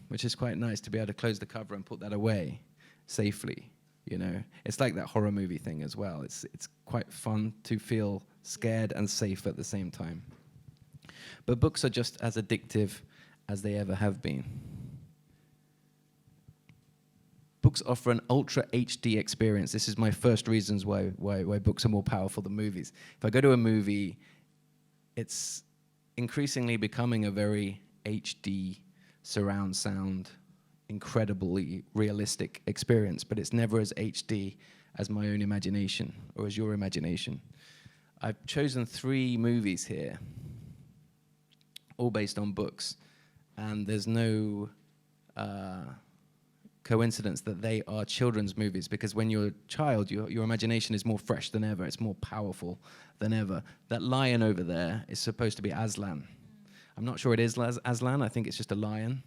which is quite nice to be able to close the cover and put that away safely. You know, it's like that horror movie thing as well. It's quite fun to feel scared and safe at the same time. But books are just as addictive as they ever have been. Books offer an ultra HD experience. This is my first reasons why books are more powerful than movies. If I go to a movie, it's increasingly becoming a very HD surround sound, incredibly realistic experience, but it's never as HD as my own imagination or as your imagination. I've chosen 3 movies here, all based on books, and there's no coincidence that they are children's movies, because when you're a child, your imagination is more fresh than ever. It's more powerful than ever. That lion over there is supposed to be Aslan. I'm not sure it is Aslan. I think it's just a lion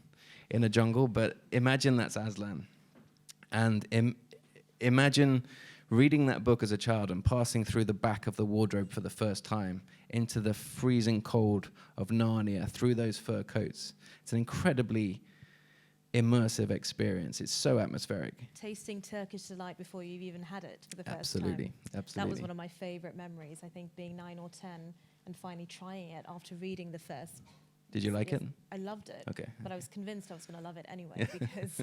in a jungle, but imagine that's Aslan. And imagine reading that book as a child and passing through the back of the wardrobe for the first time into the freezing cold of Narnia through those fur coats. It's an incredibly immersive experience. It's so atmospheric. Tasting Turkish delight before you've even had it for the first Absolutely, time. absolutely. That was one of my favorite memories, I think, being 9 or 10 and finally trying it after reading the first. Did you like it? I loved it. Okay. But I was convinced I was going to love it anyway, because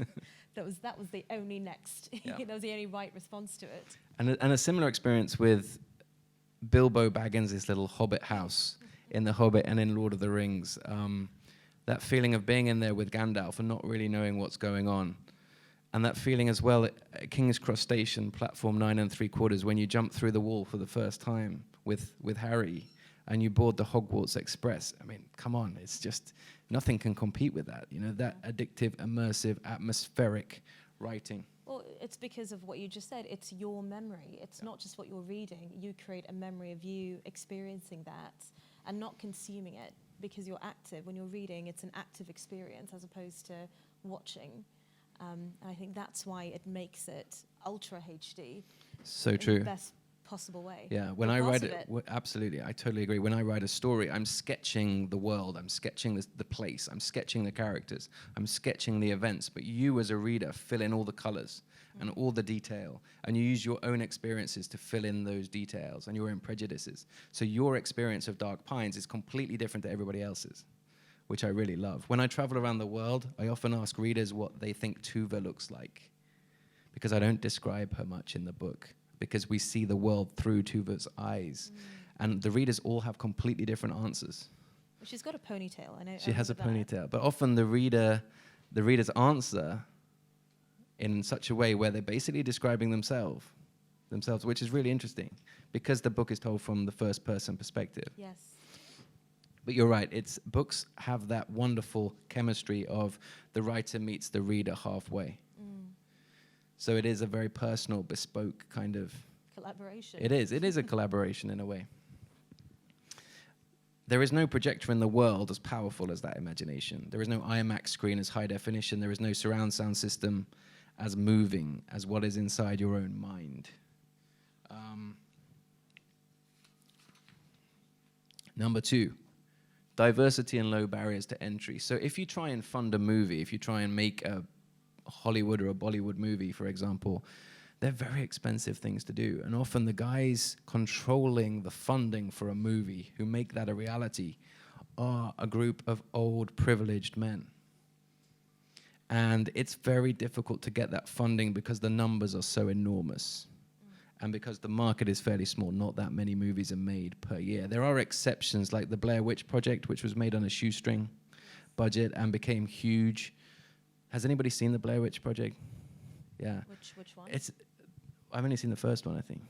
that was the only next. Yeah. That was the only right response to it. And a similar experience with Bilbo Baggins' little hobbit house in The Hobbit and in Lord of the Rings. That feeling of being in there with Gandalf and not really knowing what's going on. And that feeling as well at King's Cross Station, platform 9 3/4, when you jump through the wall for the first time with Harry and you board the Hogwarts Express. I mean, come on, it's just, nothing can compete with that. You know, that addictive, immersive, atmospheric writing. Well, it's because of what you just said. It's your memory. It's not just what you're reading. You create a memory of you experiencing that and not consuming it, because you're active. When you're reading, it's an active experience as opposed to watching. And I think that's why it makes it ultra HD. So true. In the best possible way. Yeah, when You're I part write of it, absolutely, I totally agree. When I write a story, I'm sketching the world, I'm sketching the place, I'm sketching the characters, I'm sketching the events, but you as a reader fill in all the colors and all the detail, and you use your own experiences to fill in those details and your own prejudices. So your experience of Dark Pines is completely different to everybody else's, which I really love. When I travel around the world, I often ask readers what they think Tuva looks like, because I don't describe her much in the book, because we see the world through Tuva's eyes. And the readers all have completely different answers. She's got a ponytail, I know. She has a ponytail, but often the reader's answer in such a way where they're basically describing themselves, which is really interesting, because the book is told from the first person perspective. Yes. But you're right, books have that wonderful chemistry of the writer meets the reader halfway. So it is a very personal, bespoke kind of collaboration. It is a collaboration in a way. There is no projector in the world as powerful as that imagination. There is no IMAX screen as high definition. There is no surround sound system as moving as what is inside your own mind. Number 2, diversity and low barriers to entry. So if you try and fund a movie, if you try and make a Hollywood or a Bollywood movie, for example, they're very expensive things to do. And often the guys controlling the funding for a movie who make that a reality are a group of old, privileged men. And it's very difficult to get that funding because the numbers are so enormous. And because the market is fairly small, not that many movies are made per year. There are exceptions like the Blair Witch Project, which was made on a shoestring budget and became huge. Has anybody seen the Blair Witch Project? Yeah. Which one? I've only seen the first one, I think.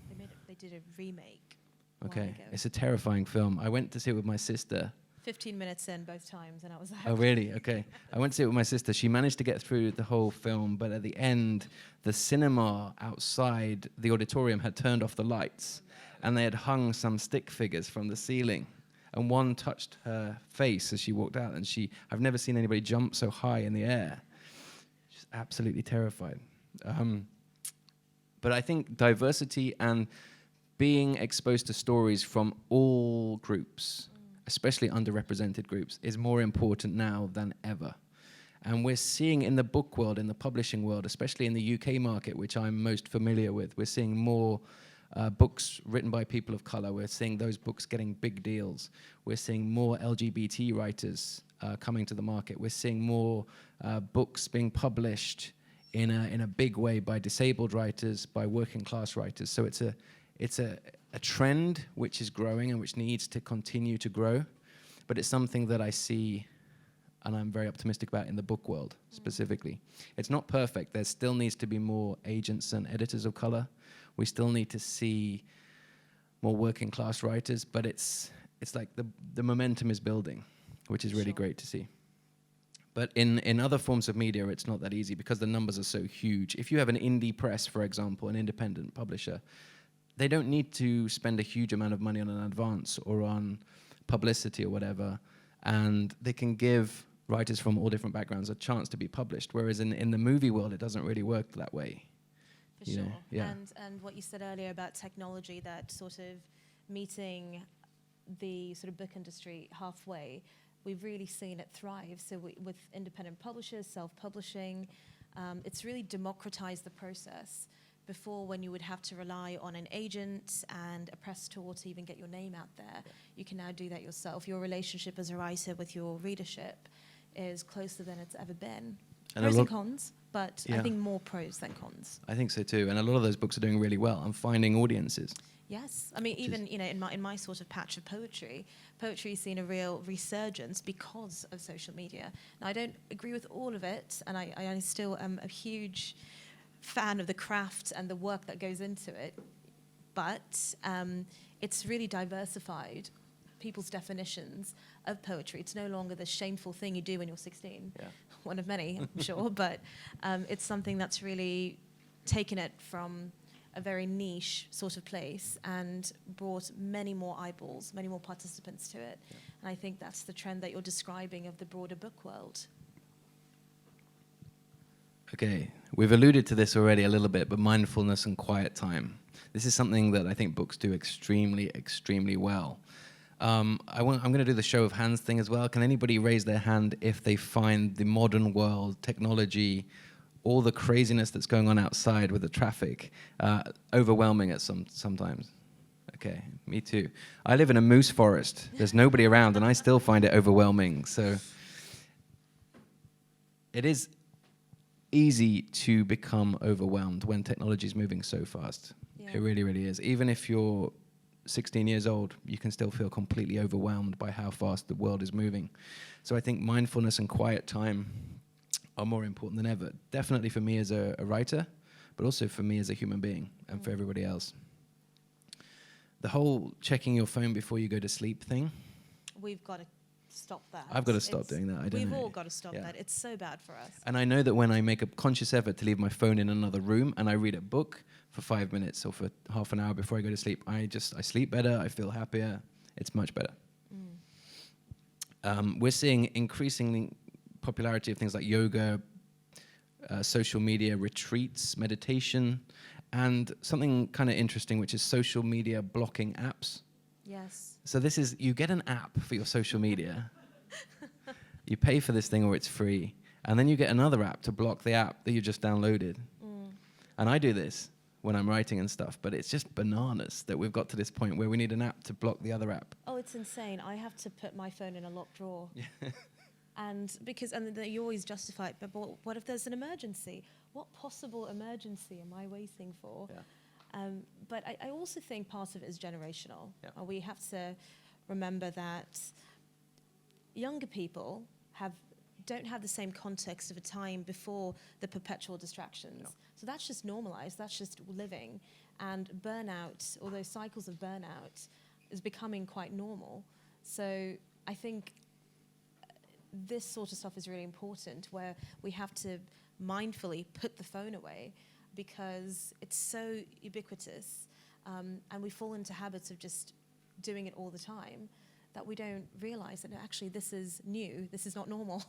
They did a remake. Okay. It's a terrifying film. I went to see it with my sister. 15 minutes in both times, and I was like... Oh, really? Okay. I went to see it with my sister. She managed to get through the whole film, but at the end, the cinema outside the auditorium had turned off the lights, and they had hung some stick figures from the ceiling. And one touched her face as she walked out, and I've never seen anybody jump so high in the air. She's absolutely terrified. But I think diversity and being exposed to stories from all groups, especially underrepresented groups, is more important now than ever. And we're seeing in the book world, in the publishing world, especially in the UK market, which I'm most familiar with, we're seeing more books written by people of color. We're seeing those books getting big deals. We're seeing more LGBT writers coming to the market. We're seeing more books being published in a big way by disabled writers, by working class writers. So it's a trend which is growing and which needs to continue to grow, but it's something that I see and I'm very optimistic about in the book world specifically. It's not perfect. There still needs to be more agents and editors of color. We still need to see more working class writers, but it's like the momentum is building, which is really great to see. But in other forms of media, it's not that easy because the numbers are so huge. If you have an indie press, for example, an independent publisher, they don't need to spend a huge amount of money on an advance or on publicity or whatever, and they can give writers from all different backgrounds a chance to be published, whereas in the movie world, it doesn't really work that way. For sure. Yeah. And what you said earlier about technology, that sort of meeting the sort of book industry halfway, we've really seen it thrive. So with independent publishers, self-publishing, it's really democratized the process. Before, when you would have to rely on an agent and a press tour to even get your name out there, you can now do that yourself. Your relationship as a writer with your readership is closer than it's ever been. And pros and cons, but Yeah. I think more pros than cons. I think so too, and a lot of those books are doing really well and finding audiences. Yes, I mean, even in my sort of patch of poetry's seen a real resurgence because of social media. Now, I don't agree with all of it, and I still am a huge fan of the craft and the work that goes into it, but it's really diversified people's definitions of poetry. It's no longer the shameful thing you do when you're 16, one of many, I'm sure, but it's something that's really taken it from a very niche sort of place and brought many more eyeballs, many more participants to it. Yeah. And I think that's the trend that you're describing of the broader book world. Okay, we've alluded to this already a little bit, but mindfulness and quiet time. This is something that I think books do extremely, extremely well. I'm going to do the show of hands thing as well. Can anybody raise their hand if they find the modern world, technology, all the craziness that's going on outside with the traffic overwhelming at sometimes? Okay, me too. I live in a moose forest. There's nobody around, and I still find it overwhelming. So it is easy to become overwhelmed when technology is moving so fast. Yeah. It really, really is. Even if you're 16 years old, you can still feel completely overwhelmed by how fast the world is moving. So I think mindfulness and quiet time are more important than ever. Definitely for me as a writer, but also for me as a human being and for everybody else. The whole checking your phone before you go to sleep thing. We've got to stop that. I've got to stop doing that. We've all got to stop that. It's so bad for us. And I know that when I make a conscious effort to leave my phone in another room and I read a book for 5 minutes or for half an hour before I go to sleep, I sleep better, I feel happier, it's much better. We're seeing increasingly popularity of things like yoga, social media retreats, meditation, and something kind of interesting, which is social media blocking apps. Yes. So this is, you get an app for your social media, you pay for this thing or it's free, and then you get another app to block the app that you just downloaded. And I do this when I'm writing and stuff, but it's just bananas that we've got to this point where we need an app to block the other app. Oh, it's insane. I have to put my phone in a locked drawer. And you always justify it, but what if there's an emergency? What possible emergency am I waiting for? Yeah. But I also think part of it is generational. Yeah. We have to remember that younger people don't have the same context of a time before the perpetual distractions. No. So that's just normalized, that's just living. And burnout, or those cycles of burnout, is becoming quite normal. So I think this sort of stuff is really important, where we have to mindfully put the phone away because it's so ubiquitous, and we fall into habits of just doing it all the time that we don't realize that actually this is new, this is not normal.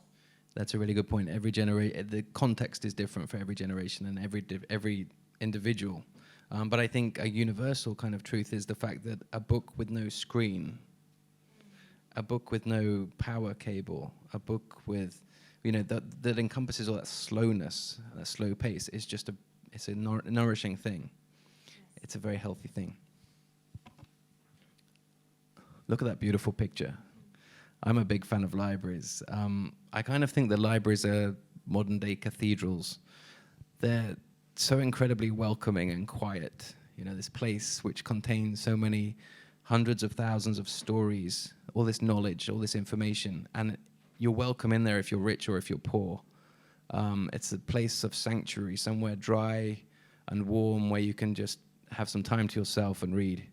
That's a really good point. The context is different for every generation and every individual. But I think a universal kind of truth is the fact that a book with no screen, a book with no power cable, a book with, that encompasses all that slowness, that slow pace, is just it's a nourishing thing. Yes. It's a very healthy thing. Look at that beautiful picture. I'm a big fan of libraries. I kind of think that libraries are modern-day cathedrals. they're so incredibly welcoming and quiet. You know, this place which contains so many hundreds of thousands of stories, all this knowledge, all this information, and you're welcome in there if you're rich or if you're poor. It's a place of sanctuary, somewhere dry and warm where you can just have some time to yourself and read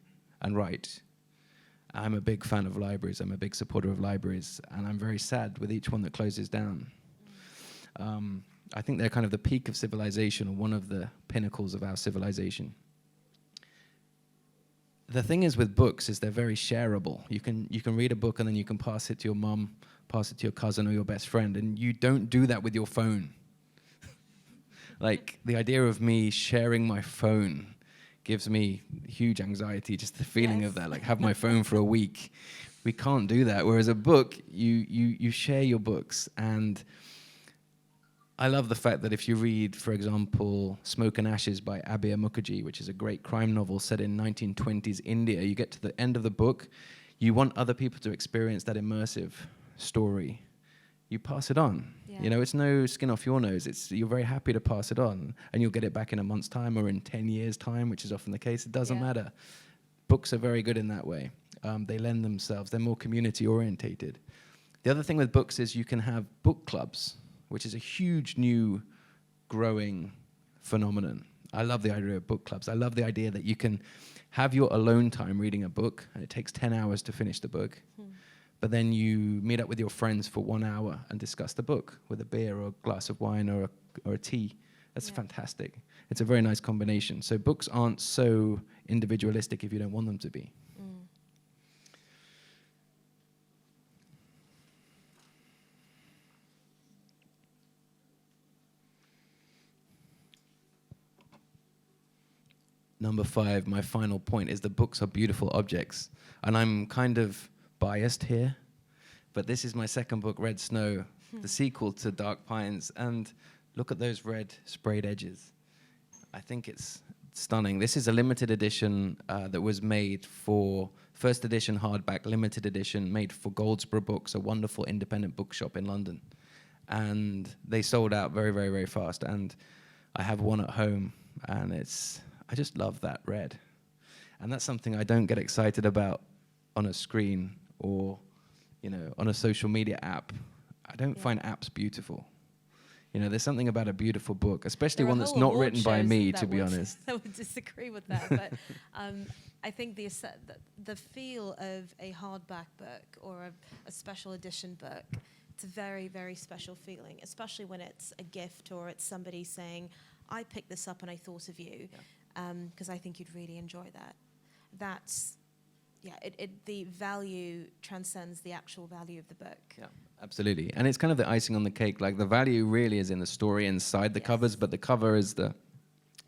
and write. I'm a big fan of libraries. I'm a big supporter of libraries, and I'm very sad with each one that closes down. I think they're kind of the peak of civilization, or one of the pinnacles of our civilization. The thing is with books is they're very shareable. You can read a book and then you can pass it to your mum, pass it to your cousin or your best friend, and you don't do that with your phone. Like, the idea of me sharing my phone gives me huge anxiety, just the feeling of that, like have my phone for a week. We can't do that. Whereas a book, you share your books. And I love the fact that if you read, for example, Smoke and Ashes by Abir Mukherjee, which is a great crime novel set in 1920s India, you get to the end of the book, you want other people to experience that immersive story. You pass it on. Yeah. You know, it's no skin off your nose. You're very happy to pass it on, and you'll get it back in a month's time or in 10 years' time, which is often the case. It doesn't matter. Books are very good in that way. They lend themselves. They're more community-orientated. The other thing with books is you can have book clubs, which is a huge new growing phenomenon. I love the idea of book clubs. I love the idea that you can have your alone time reading a book, and it takes 10 hours to finish the book. But then you meet up with your friends for 1 hour and discuss the book with a beer or a glass of wine or a tea. That's fantastic. It's a very nice combination. So books aren't so individualistic if you don't want them to be. Number 5, my final point, is that books are beautiful objects. And I'm kind of biased here, but this is my second book, Red Snow, the sequel to Dark Pines, and look at those red sprayed edges. I think it's stunning. This is a limited edition that was made for first edition hardback, limited edition, made for Goldsborough Books, a wonderful independent bookshop in London. And they sold out very, very, very fast. And I have one at home, and I just love that red. And that's something I don't get excited about on a screen or, you know, on a social media app. I don't find apps beautiful. You know, there's something about a beautiful book, especially one that's not written by me, to be honest. I would disagree with that, but I think the feel of a hardback book or a special edition book, it's a very, very special feeling, especially when it's a gift or it's somebody saying, I picked this up and I thought of you, because I think you'd really enjoy that. That's... the value transcends the actual value of the book. Yeah, absolutely. And it's kind of the icing on the cake. Like, the value really is in the story inside the covers, but the cover is the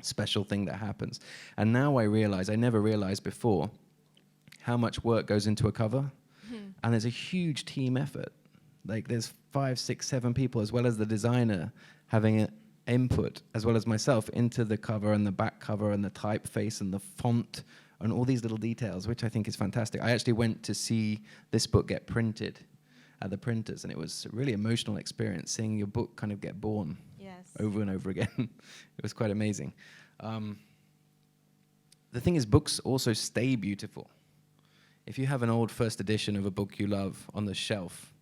special thing that happens. And now I realize, I never realized before, how much work goes into a cover. And there's a huge team effort. Like, there's 5, 6, 7 people, as well as the designer, having an input, as well as myself, into the cover and the back cover and the typeface and the font and all these little details, which I think is fantastic. I actually went to see this book get printed at the printers, and it was a really emotional experience, seeing your book kind of get born over and over again. It was quite amazing. The thing is, books also stay beautiful. If you have an old first edition of a book you love on the shelf,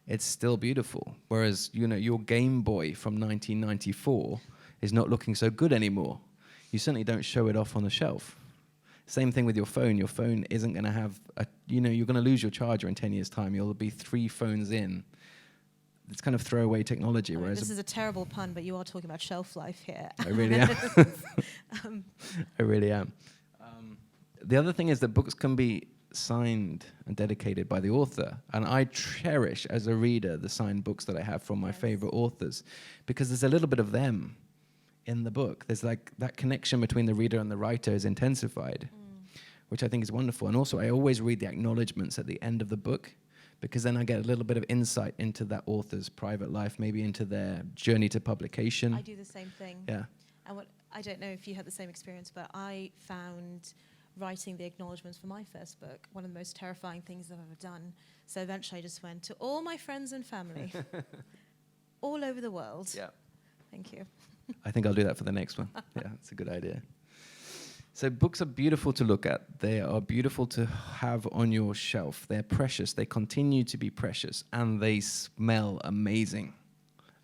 it's still beautiful. Whereas, you know, your Game Boy from 1994 is not looking so good anymore. You certainly don't show it off on the shelf. Same thing with your phone. Your phone isn't going to have you're going to lose your charger in 10 years' time. You'll be 3 phones in. It's kind of throwaway technology. Whereas this is a terrible pun, but you are talking about shelf life here. I really am. I really am. The other thing is that books can be signed and dedicated by the author. And I cherish, as a reader, the signed books that I have from my favorite authors, because there's a little bit of them in the book. There's like that connection between the reader and the writer is intensified, which I think is wonderful. And also, I always read the acknowledgements at the end of the book, because then I get a little bit of insight into that author's private life, maybe into their journey to publication. I do the same thing. Yeah. And I don't know if you had the same experience, but I found writing the acknowledgements for my first book one of the most terrifying things I've ever done. So eventually I just went to all my friends and family all over the world. Yeah. Thank you. I think I'll do that for the next one. Yeah, that's a good idea. So books are beautiful to look at. They are beautiful to have on your shelf. They're precious. They continue to be precious. And they smell amazing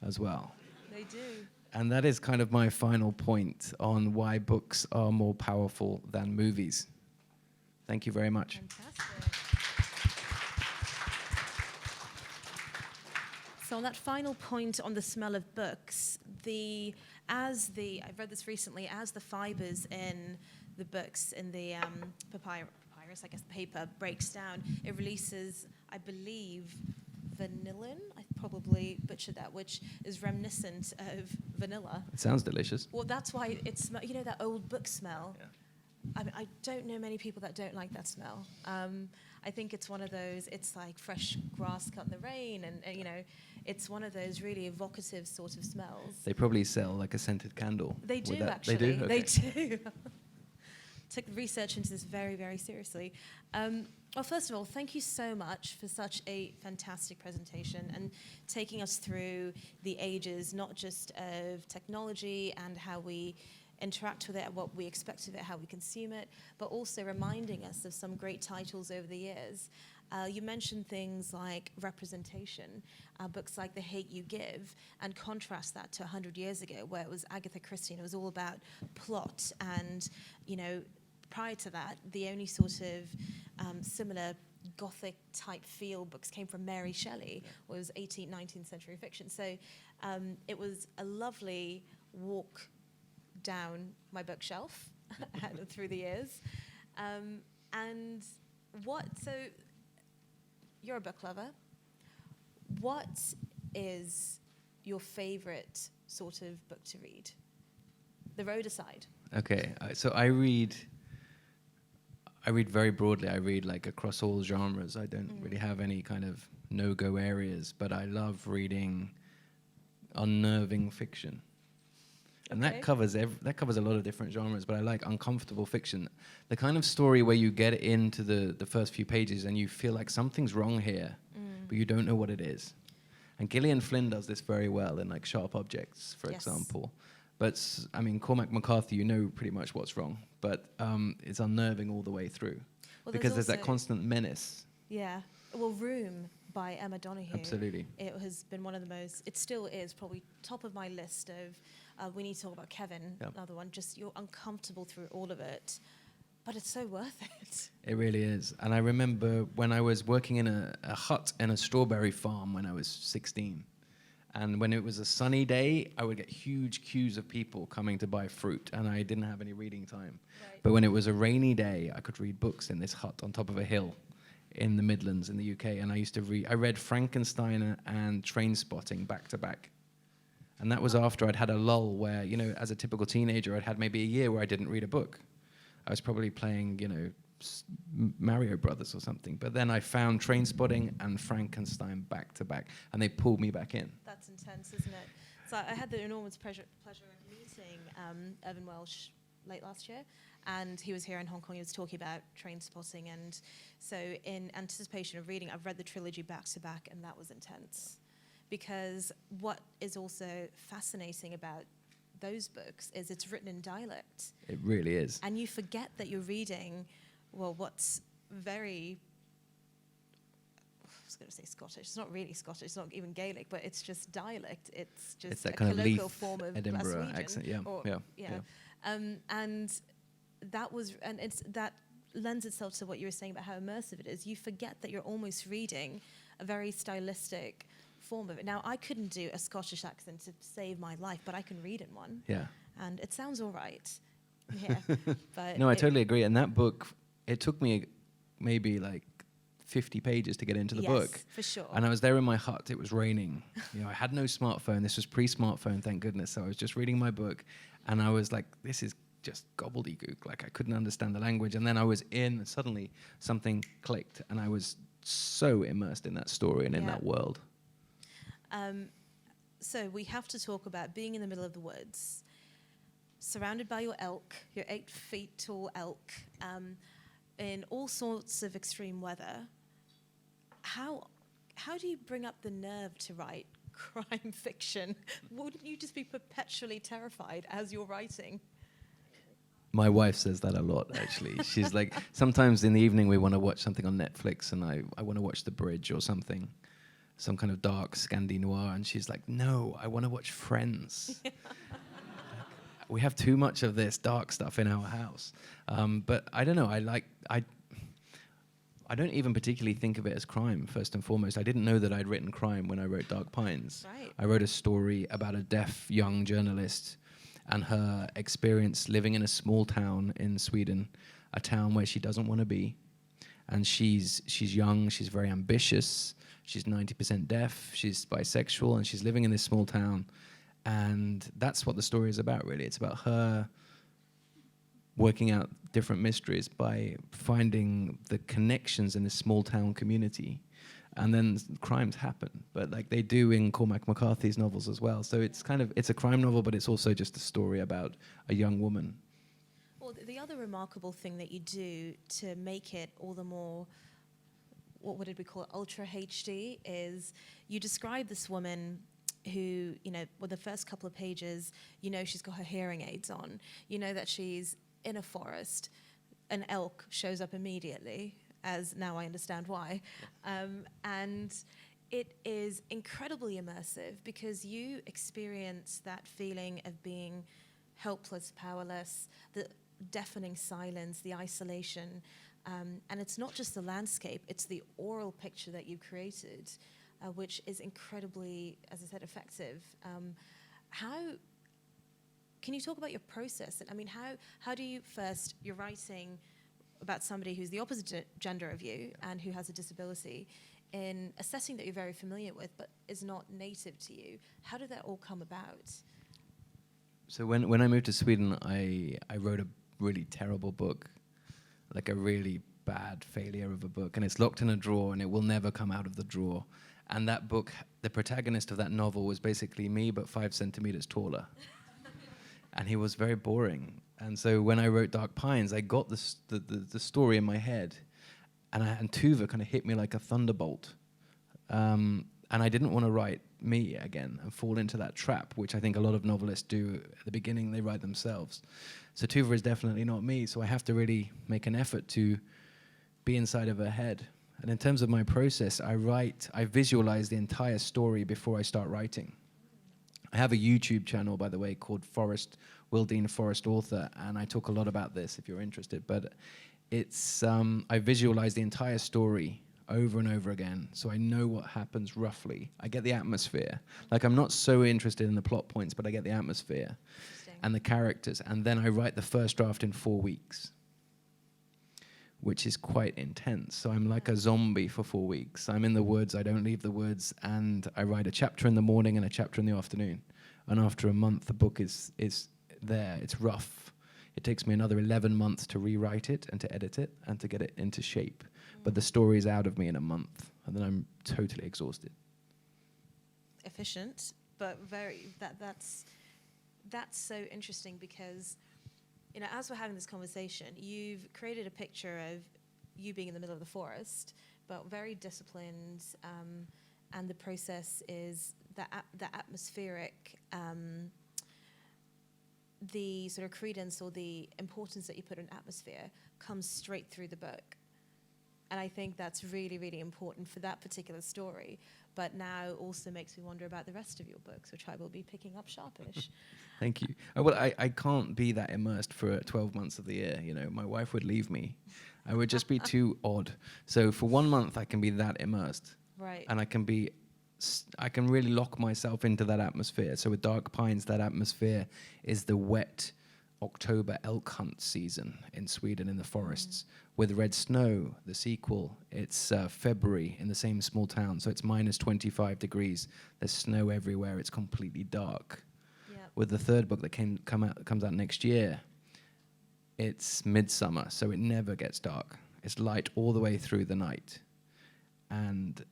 as well. They do. And that is kind of my final point on why books are more powerful than movies. Thank you very much. Fantastic. So on that final point on the smell of books, I've read this recently, as the fibers in the books, in the papyrus, I guess the paper, breaks down, it releases, I believe, vanillin. I probably butchered that, which is reminiscent of vanilla. It sounds delicious. Well, that's why it's, you know, that old book smell. Yeah. I mean, I don't know many people that don't like that smell. I think it's one of those, it's like fresh grass cut in the rain, and you know, it's one of those really evocative sort of smells. They probably sell like a scented candle. They do, actually. They do? Okay. They do. Took research into this very, very seriously. Well, first of all, thank you so much for such a fantastic presentation and taking us through the ages, not just of technology and how we interact with it, what we expect of it, how we consume it, but also reminding us of some great titles over the years. You mentioned things like representation, books like The Hate You Give, and contrast that to 100 years ago, where it was Agatha Christie, and it was all about plot. And, you know, prior to that, the only sort of similar Gothic type feel books came from Mary Shelley, where it was 18th, 19th century fiction. So it was a lovely walk down my bookshelf through the years. And so you're a book lover. What is your favorite sort of book to read? The road aside. Okay, so I read very broadly. I read like across all genres. I don't really have any kind of no-go areas, but I love reading unnerving fiction. And that covers a lot of different genres, but I like uncomfortable fiction. The kind of story where you get into the first few pages and you feel like something's wrong here, but you don't know what it is. And Gillian Flynn does this very well in like Sharp Objects, for example. But, I mean, Cormac McCarthy, you know pretty much what's wrong, but it's unnerving all the way through. Well, because there's that constant menace. Yeah. Well, Room by Emma Donoghue. Absolutely. It has been one of the most, it still is probably top of my list of, we need to talk about Kevin, another one, just you're uncomfortable through all of it, but it's so worth it. It really is. And I remember when I was working in a hut in a strawberry farm when I was 16. And when it was a sunny day, I would get huge queues of people coming to buy fruit, and I didn't have any reading time. Right. But when it was a rainy day, I could read books in this hut on top of a hill in the Midlands in the UK. And I read Frankenstein and Trainspotting back to back. And that was after I'd had a lull where, you know, as a typical teenager, I'd had maybe a year where I didn't read a book. I was probably playing, you know, Mario Brothers or something. But then I found Trainspotting and Frankenstein back to back, and they pulled me back in. That's intense, isn't it? So I had the enormous pleasure of meeting Evan Welsh late last year, and he was here in Hong Kong. He was talking about Trainspotting, and so in anticipation of reading, I've read the trilogy back to back, and that was intense. Because what is also fascinating about those books is it's written in dialect. It really is. And you forget that you're reading, well, what's very, I was going to say Scottish. It's not really Scottish. It's not even Gaelic, but it's just dialect. It's just that a kind of colloquial form of Edinburgh Glaswegian, accent. Yeah. And that was, and that lends itself to what you were saying about how immersive it is. You forget that you're almost reading a very stylistic form of it. Now, I couldn't do a Scottish accent to save my life, but I can read in one. Yeah. And it sounds all right. Yeah. But no, I totally agree. And that book, it took me maybe like 50 pages to get into the book. Yes, for sure. And I was there in my hut. It was raining. You know, I had no smartphone. This was pre-smartphone, thank goodness. So I was just reading my book, and I was like, this is just gobbledygook. Like, I couldn't understand the language. And then I was in, and suddenly something clicked, and I was so immersed in that story and in that world. So we have to talk about being in the middle of the woods, surrounded by your elk, your 8 feet tall elk, in all sorts of extreme weather. How do you bring up the nerve to write crime fiction, wouldn't you just be perpetually terrified as you're writing? My wife says that a lot, actually. She's like, sometimes in the evening we want to watch something on Netflix, and I want to watch The Bridge or something, some kind of dark Scandi noir, and she's like, no, I want to watch Friends. We have too much of this dark stuff in our house. But I don't know, I don't even particularly think of it as crime, first and foremost. I didn't know that I'd written crime when I wrote Dark Pines. Right. I wrote a story about a deaf young journalist and her experience living in a small town in Sweden, a town where she doesn't want to be. And she's young, she's very ambitious, she's 90% deaf, she's bisexual, and she's living in this small town. And that's what the story is about, really. It's about her working out different mysteries by finding the connections in this small town community. And then crimes happen, but like they do in Cormac McCarthy's novels as well. So it's it's a crime novel, but it's also just a story about a young woman. Well, the other remarkable thing that you do to make it all the more, what did we call it, ultra HD, is you describe this woman who, with the first couple of pages, she's got her hearing aids on. You know that she's in a forest, an elk shows up immediately, as now I understand why. And it is incredibly immersive because you experience that feeling of being helpless, powerless, the deafening silence, the isolation. And it's not just the landscape, it's the oral picture that you've created, which is incredibly, as I said, effective. Can you talk about your process? I mean, how do you first, you're writing about somebody who's the opposite gender of you and who has a disability in a setting that you're very familiar with but is not native to you. How did that all come about? So when I moved to Sweden, I wrote a really terrible book, like a really bad failure of a book, and it's locked in a drawer and it will never come out of the drawer. And that book, the protagonist of that novel was basically me but 5 centimeters taller. And he was very boring. And so when I wrote Dark Pines, I got the story in my head, and Tuva kind of hit me like a thunderbolt. And I didn't want to write me again and fall into that trap, which I think a lot of novelists do at the beginning. They write themselves. So Tuva is definitely not me, so I have to really make an effort to be inside of her head. And in terms of my process, I visualize the entire story before I start writing. I have a YouTube channel, by the way, called Will Dean Forest Author, and I talk a lot about this if you're interested. But it's I visualize the entire story over and over again, so I know what happens roughly. I get the atmosphere. Like, I'm not so interested in the plot points, but I get the atmosphere and the characters, and then I write the first draft in 4 weeks, which is quite intense. So I'm like a zombie for 4 weeks. I'm in the woods, I don't leave the woods, and I write a chapter in the morning and a chapter in the afternoon. And after a month, the book is there. It's rough. It takes me another 11 months to rewrite it and to edit it and to get it into shape. But the story is out of me in a month, and then I'm totally exhausted. Efficient, but that's so interesting because, as we're having this conversation, you've created a picture of you being in the middle of the forest, but very disciplined, and the process is the atmospheric, the sort of credence or the importance that you put in atmosphere comes straight through the book. And I think that's really, really important for that particular story, but now also makes me wonder about the rest of your books, which I will be picking up sharpish. Thank you. Well, I can't be that immersed for 12 months of the year. My wife would leave me. I would just be too odd. So for 1 month, I can be that immersed. Right. And I can really lock myself into that atmosphere. So with Dark Pines, that atmosphere is the wet October elk hunt season in Sweden in the forests. With Red Snow, the sequel, it's February in the same small town. So it's minus 25 degrees. There's snow everywhere. It's completely dark. With the third book that comes out next year, it's midsummer, so it never gets dark. It's light all the way through the night. And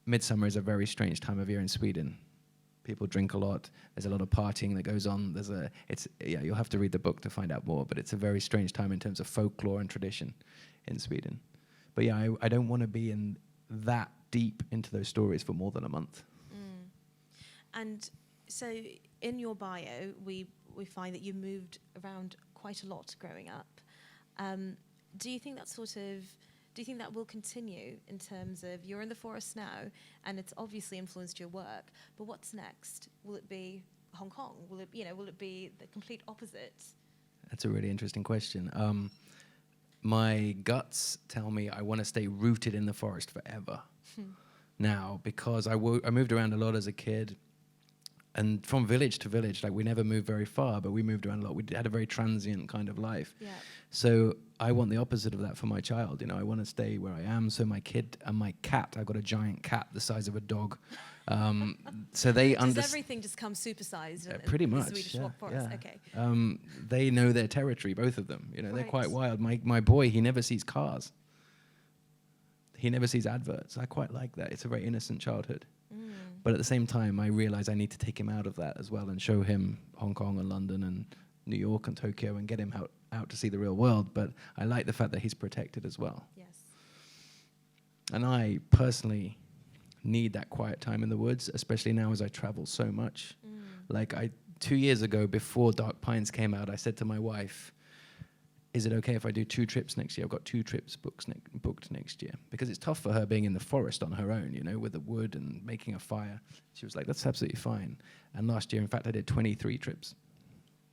midsummer is a very strange time of year in Sweden. People drink a lot. There's a lot of partying that goes on. You'll have to read the book to find out more, but it's a very strange time in terms of folklore and tradition in Sweden. But yeah, I don't want to be in that deep into those stories for more than a month. And so in your bio, we find that you moved around quite a lot growing up. Do you think that will continue in terms of you're in the forest now and it's obviously influenced your work, but what's next? Will it be Hong Kong? Will it be the complete opposite? That's a really interesting question. My guts tell me I want to stay rooted in the forest forever. Now, because I moved around a lot as a kid, and from village to village, like we never moved very far, but we moved around a lot. We had a very transient kind of life. Yeah. So I want the opposite of that for my child. I want to stay where I am. So my kid and my cat, I've got a giant cat the size of a dog. So they Does everything just come supersized? Pretty in the much. Swedish Yeah, forest? yeah. Okay. They know their territory, both of them. They're Right. quite wild. My boy, he never sees cars. He never sees adverts. I quite like that. It's a very innocent childhood. But at the same time, I realize I need to take him out of that as well and show him Hong Kong and London and New York and Tokyo and get him out to see the real world. But I like the fact that he's protected as well. Yes. And I personally need that quiet time in the woods, especially now as I travel so much. Like 2 years ago, before Dark Pines came out, I said to my wife, is it okay if I do 2 trips next year? I've got 2 trips booked next year. Because it's tough for her being in the forest on her own, with the wood and making a fire. She was like, that's absolutely fine. And last year, in fact, I did 23 trips.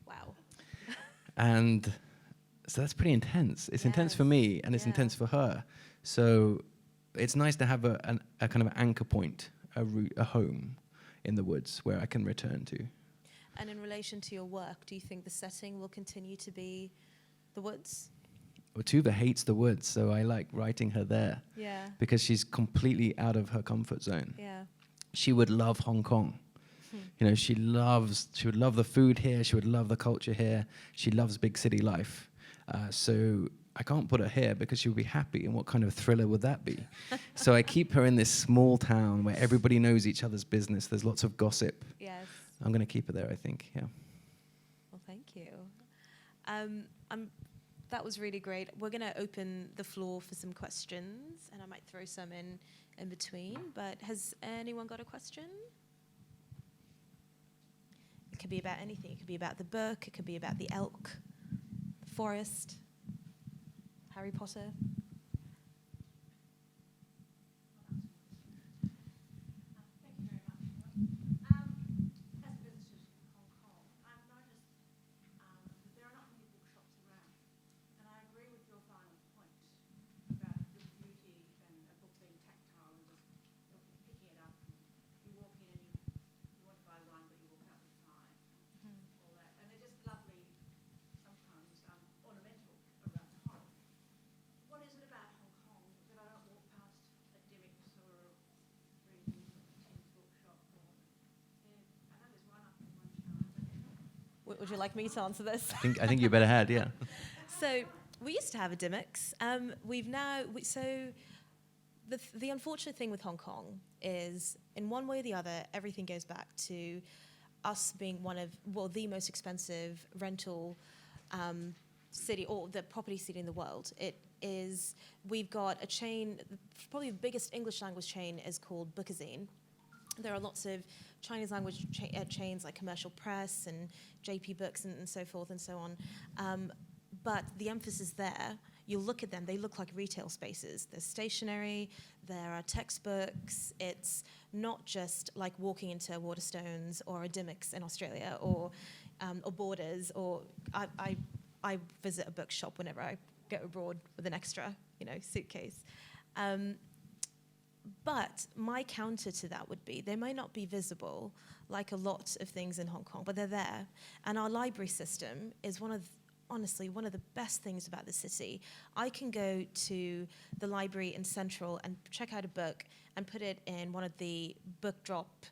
Wow. And so that's pretty intense. It's intense for me, and it's intense for her. So it's nice to have a kind of anchor point, a home in the woods where I can return to. And in relation to your work, do you think the setting will continue to be the woods? Well, Tuva hates the woods, so I like writing her there. Yeah. Because she's completely out of her comfort zone. Yeah. She would love Hong Kong. She would love the food here. She would love the culture here. She loves big city life. So I can't put her here because she would be happy. And what kind of thriller would that be? So I keep her in this small town where everybody knows each other's business. There's lots of gossip. Yes. I'm going to keep her there, I think. Yeah. Well, thank you. That was really great. We're going to open the floor for some questions, and I might throw some in between. But has anyone got a question? It could be about anything. It could be about the book. It could be about the elk, the forest, Harry Potter. Would you like me to answer this? I think you better had, yeah. So we used to have a Dimmicks. The unfortunate thing with Hong Kong is, in one way or the other, everything goes back to us being the most expensive rental city, or the property city in the world. We've got a chain, probably the biggest English language chain is called Bookazine. There are lots of Chinese language chains like Commercial Press and JP Books and so forth and so on. But the emphasis there, you look at them, they look like retail spaces. There's stationery, there are textbooks. It's not just like walking into Waterstones or a Dimmicks in Australia or Borders. Or I visit a bookshop whenever I go abroad with an extra, suitcase. But my counter to that would be they may not be visible like a lot of things in Hong Kong, but they're there. And our library system is honestly one of the best things about the city. I can go to the library in Central and check out a book and put it in one of the book drop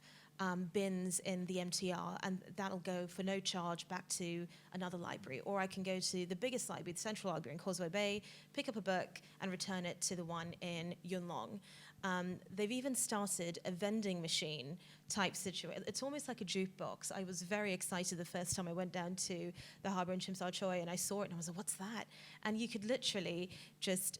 bins in the MTR, and that'll go for no charge back to another library. Or I can go to the biggest library, the Central Library in Causeway Bay, pick up a book and return it to the one in Yuen Long. They've even started a vending machine type situation. It's almost like a jukebox. I was very excited the first time I went down to the harbour in Tsim Sha Tsui and I saw it and I was like, what's that? And you could literally just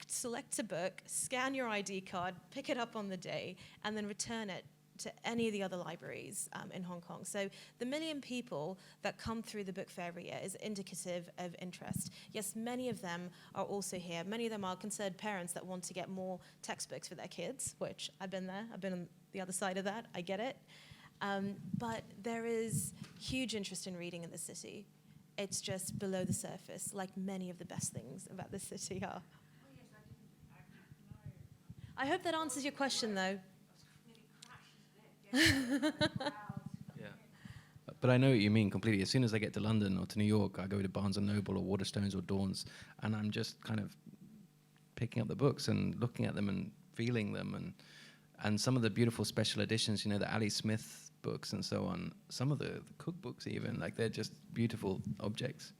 select a book, scan your ID card, pick it up on the day, and then return it to any of the other libraries in Hong Kong. So the 1 million people that come through the book fair every year is indicative of interest. Yes, many of them are also here. Many of them are concerned parents that want to get more textbooks for their kids, which I've been there. I've been on the other side of that. I get it. But there is huge interest in reading in the city. It's just below the surface, like many of the best things about the city are. I hope that answers your question, though. Yeah. But I know what you mean completely. As soon as I get to London or to New York, I go to Barnes & Noble or Waterstones or Dawn's, and I'm just kind of picking up the books and looking at them and feeling them. And some of the beautiful special editions, you know, the Ali Smith books and so on, some of the cookbooks even, like they're just beautiful objects.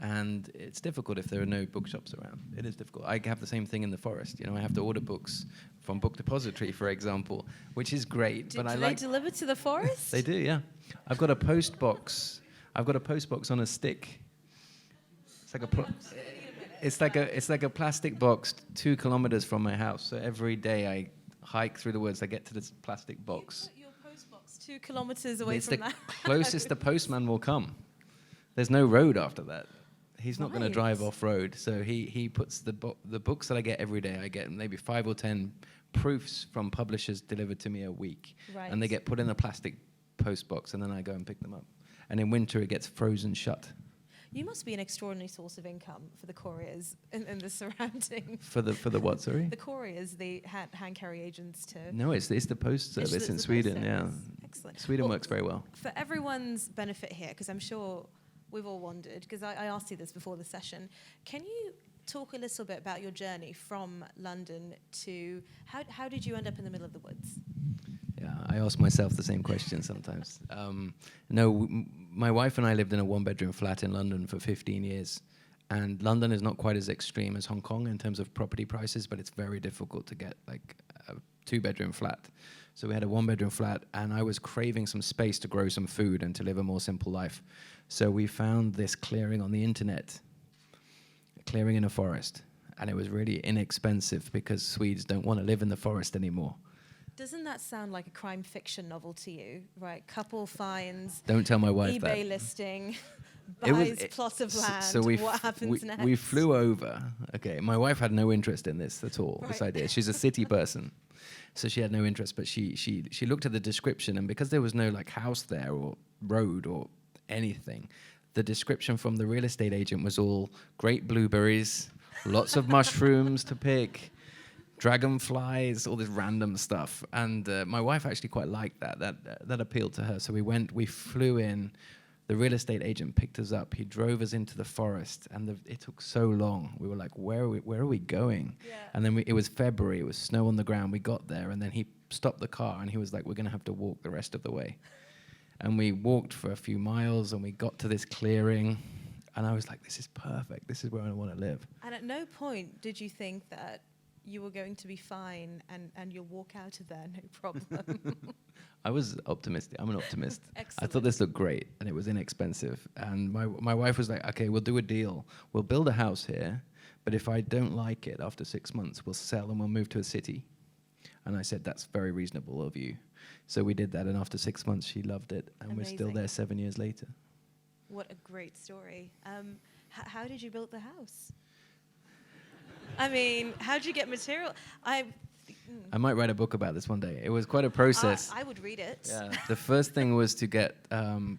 And it's difficult if there are no bookshops around. It is difficult. I have the same thing in the forest. You know, I have to order books from Book Depository, for example, which is great. Do they deliver to the forest? They do, yeah. I've got a post box. I've got a post box on a stick. It's like a plastic box 2 kilometers from my house. So every day I hike through the woods, I get to this plastic box. You put your post box 2 kilometers away from that. It's the closest the postman will come. There's no road after that. He's not going to drive off-road, so he puts the books that I get every day. I get maybe 5 or 10 proofs from publishers delivered to me a week, and they get put in a plastic post box, and then I go and pick them up. And in winter, it gets frozen shut. You must be an extraordinary source of income for the couriers and the surrounding. For the what? Sorry. The couriers, the hand carry agents to. No, it's the post service in Sweden. Yeah, excellent. Sweden works very well. For everyone's benefit here, because I'm sure we've all wondered, because I asked you this before the session. Can you talk a little bit about your journey from London to how did you end up in the middle of the woods? Yeah, I ask myself the same question sometimes. My wife and I lived in a 1-bedroom flat in London for 15 years. And London is not quite as extreme as Hong Kong in terms of property prices, but it's very difficult to get like a 2-bedroom flat. So we had a 1-bedroom flat, and I was craving some space to grow some food and to live a more simple life. So we found this clearing on the internet, a clearing in a forest. And it was really inexpensive because Swedes don't want to live in the forest anymore. Doesn't that sound like a crime fiction novel to you? Right, couple finds. Don't tell my wife eBay that. eBay listing, buys plot of land. So what happens next? We flew over. Okay, my wife had no interest in this at all. Right. This idea. She's a city person, so she had no interest. But she looked at the description, and because there was no like house there or road or anything, the description from the real estate agent was all great blueberries, lots of mushrooms to pick, dragonflies, all this random stuff. And my wife actually quite liked that. That appealed to her. So we flew in. The real estate agent picked us up. He drove us into the forest, and it took so long. We were like, where are we going? Yeah. And then it was February. It was snow on the ground. We got there, and then he stopped the car, and he was like, we're going to have to walk the rest of the way. And we walked for a few miles, and we got to this clearing, and I was like, this is perfect. This is where I want to live. And at no point did you think that you were going to be fine and you'll walk out of there, no problem? I was optimistic. I'm an optimist. Excellent. I thought this looked great, and it was inexpensive. And my wife was like, okay, we'll do a deal. We'll build a house here, but if I don't like it after 6 months, we'll sell and we'll move to a city. And I said, that's very reasonable of you. So we did that, and after 6 months, she loved it, and Amazing. We're still there 7 years later. What a great story. How did you build the house? I mean, how did you get material? I might write a book about this one day. It was quite a process. I would read it. Yeah. The first thing was to get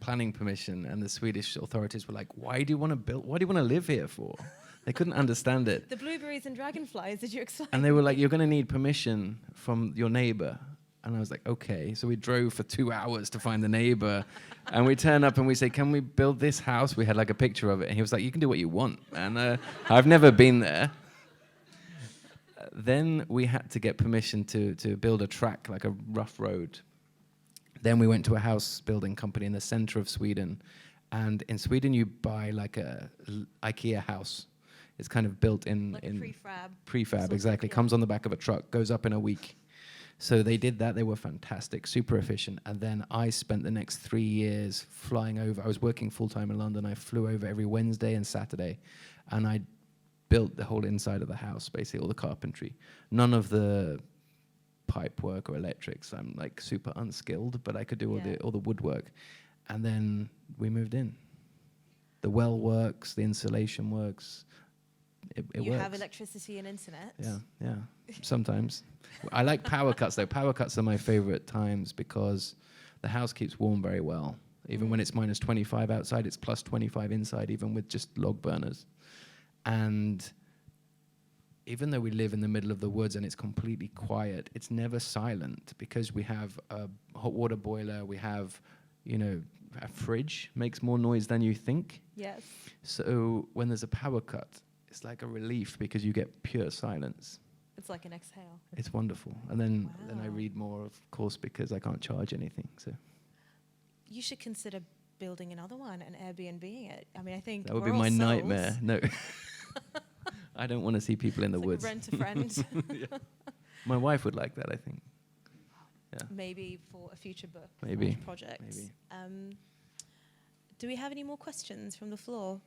planning permission, and the Swedish authorities were like, why do you want to live here for? They couldn't understand it. The blueberries and dragonflies, did you explain? And they were like, you're going to need permission from your neighbor. And I was like, okay. So we drove for 2 hours to find the neighbor. And we turn up and we say, can we build this house? We had like a picture of it. And he was like, you can do what you want. And I've never been there. Then we had to get permission to build a track, like a rough road. Then we went to a house building company in the center of Sweden. And in Sweden, you buy like a IKEA house. It's kind of built in... Like in prefab. Prefab, exactly. Comes on the back of a truck, goes up in a week. So they did that. They were fantastic, super efficient. And then I spent the next 3 years flying over. I was working full-time in London. I flew over every Wednesday and Saturday. And I built the whole inside of the house, basically, all the carpentry. None of the pipe work or electrics. I'm like super unskilled, but I could do Yeah. all the woodwork. And then we moved in. The well works, the insulation works. It You works. have electricity and internet. Yeah. Sometimes. I like power cuts though. Power cuts are my favorite times because the house keeps warm very well. Even when it's minus 25 outside, it's plus 25 inside, even with just log burners. And even though we live in the middle of the woods and it's completely quiet, it's never silent because we have a hot water boiler, we have, a fridge makes more noise than you think. Yes. So when there's a power cut, it's like a relief because you get pure silence. It's like an exhale. It's wonderful. And then I Wow. read more, of course, because I can't charge anything. So You should consider building another one and Airbnb it. I mean, I think that would we're be all my souls. nightmare. No. I don't want to see people in the It's woods. like rent a friend. Yeah. My wife would like that, I think. Yeah. Maybe for a future book. Maybe. Project. Maybe. Do we have any more questions from the floor?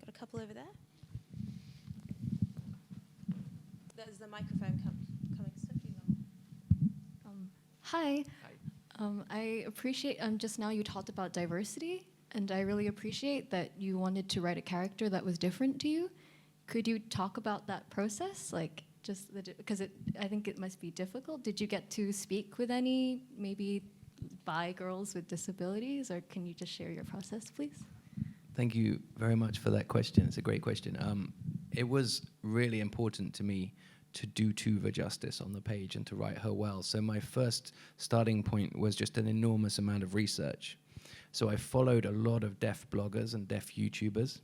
Got a couple over there. There's the microphone coming swiftly along. Hi. I appreciate, just now you talked about diversity, and I really appreciate that you wanted to write a character that was different to you. Could you talk about that process? Like, just because I think it must be difficult. Did you get to speak with any maybe bi girls with disabilities, or can you just share your process, please? Thank you very much for that question. It's a great question. It was really important to me to do Tuva justice on the page and to write her well. So my first starting point was just an enormous amount of research. So I followed a lot of deaf bloggers and deaf YouTubers.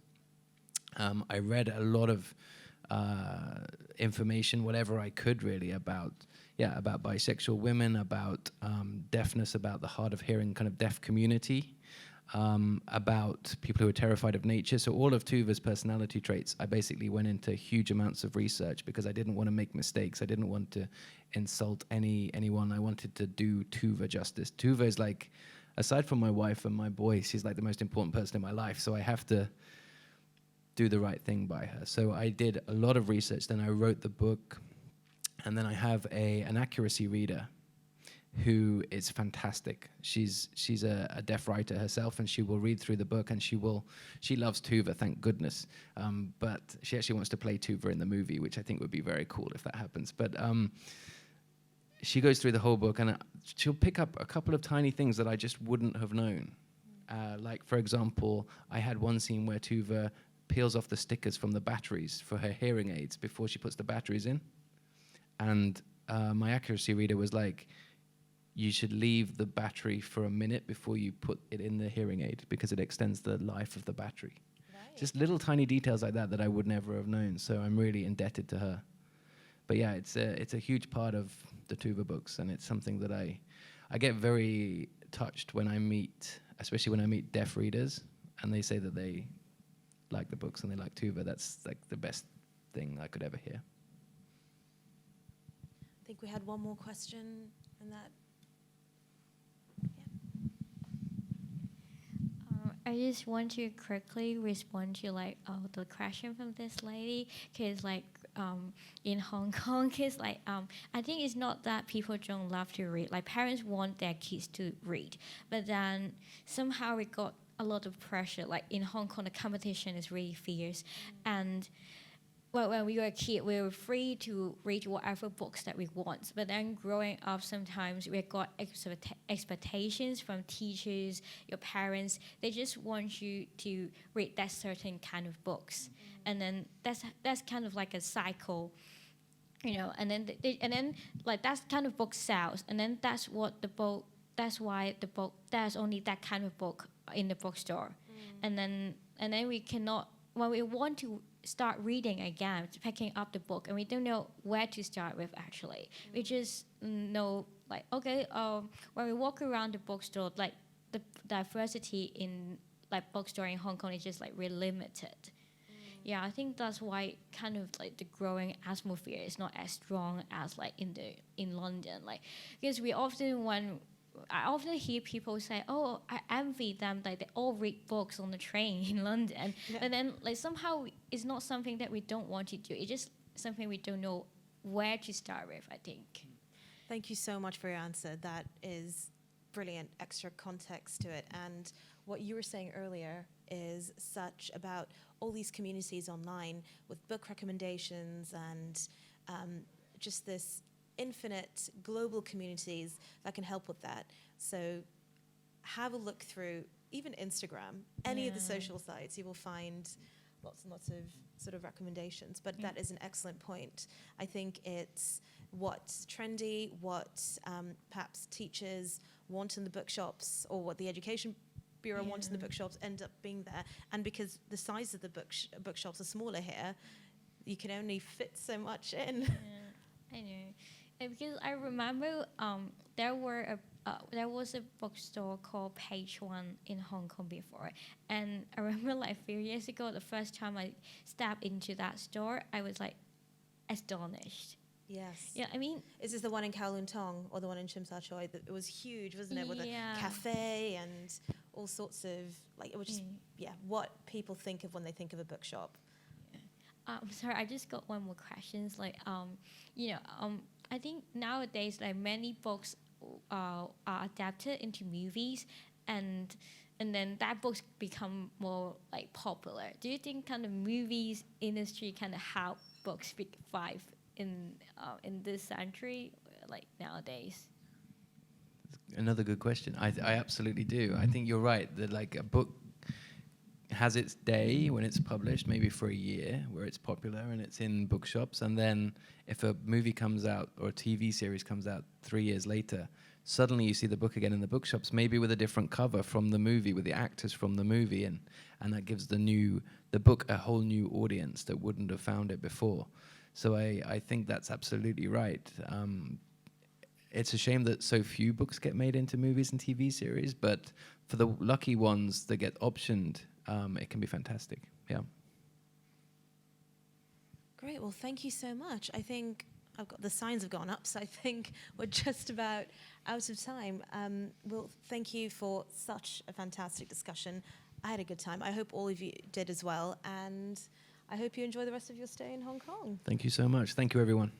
I read a lot of information, whatever I could really, about bisexual women, about deafness, about the hard of hearing kind of deaf community, about people who are terrified of nature. So all of Tuva's personality traits, I basically went into huge amounts of research because I didn't want to make mistakes. I didn't want to insult anyone. I wanted to do Tuva justice. Tuva is like, aside from my wife and my boy, she's like the most important person in my life. So I have to do the right thing by her. So I did a lot of research. Then I wrote the book. And then I have an accuracy reader who is fantastic. She's a deaf writer herself, and she will read through the book, and she loves Tuva, thank goodness. But she actually wants to play Tuva in the movie, which I think would be very cool if that happens. But she goes through the whole book, and she'll pick up a couple of tiny things that I just wouldn't have known. Like, for example, I had one scene where Tuva peels off the stickers from the batteries for her hearing aids before she puts the batteries in. And my accuracy reader was like, you should leave the battery for a minute before you put it in the hearing aid because it extends the life of the battery. Right. Just little tiny details like that I would never have known. So I'm really indebted to her. But yeah, it's a huge part of the Tuva books, and it's something that I get very touched when I meet, especially when I meet deaf readers, and they say that they like the books and they like Tuva. That's like the best thing I could ever hear. I think we had one more question in that. I just want to quickly respond to the question from this lady, because in Hong Kong, because I think it's not that people don't love to read. Like, parents want their kids to read, but then somehow we got a lot of pressure. Like in Hong Kong, the competition is really fierce, and when we were a kid, we were free to read whatever books that we want. But then growing up, sometimes we got expectations from teachers, your parents. They just want you to read that certain kind of books, and then that's kind of like a cycle, And then that kind of book sells, and then that's why the book. There's only that kind of book in the bookstore, and then we cannot, when we want to start reading again, picking up the book, and we don't know where to start with actually. We just know when we walk around the bookstore, like the diversity in bookstore in Hong Kong is just really limited. Yeah, I think that's why kind of the growing atmosphere is not as strong as in London. Because I often hear people say, "Oh, I envy them. They all read books on the train in London." Yeah. But then, somehow, it's not something that we don't want to do. It's just something we don't know where to start with, I think. Thank you so much for your answer. That is brilliant extra context to it. And what you were saying earlier is such about all these communities online with book recommendations and just this infinite global communities that can help with that. So have a look through even Instagram, any of the social sites, you will find lots and lots of sort of recommendations. But that is an excellent point. I think it's what's trendy, what perhaps teachers want in the bookshops, or what the Education Bureau wants in the bookshops end up being there. And because the size of the bookshops are smaller here, you can only fit so much in. I know. And because I remember there was a bookstore called Page One in Hong Kong before, and I remember like a few years ago, the first time I stepped into that store, I was like astonished. Yes. Yeah, I mean, Is this the one in Kowloon Tong or the one in Tsim Sha Tsui? It was huge, wasn't it? With a cafe and all sorts of, like, it was just, what people think of when they think of a bookshop. sorry, I just got one more question. Like, I think nowadays, like many books are adapted into movies, and then that books become more like popular. Do you think kind of movies industry kind of help books thrive in this century, like nowadays? Another good question. I absolutely do. I think you're right that like a book has its day when it's published, maybe for a year, where it's popular and it's in bookshops, and then if a movie comes out or a TV series comes out 3 years later, suddenly you see the book again in the bookshops, maybe with a different cover from the movie, with the actors from the movie, and that gives the book a whole new audience that wouldn't have found it before. So I think that's absolutely right. It's a shame that so few books get made into movies and TV series, but for the lucky ones that get optioned, it can be fantastic. Yeah. Great. Well, thank you so much. I think the signs have gone up, so I think we're just about out of time. Well, thank you for such a fantastic discussion. I had a good time. I hope all of you did as well, and I hope you enjoy the rest of your stay in Hong Kong. Thank you so much. Thank you, everyone.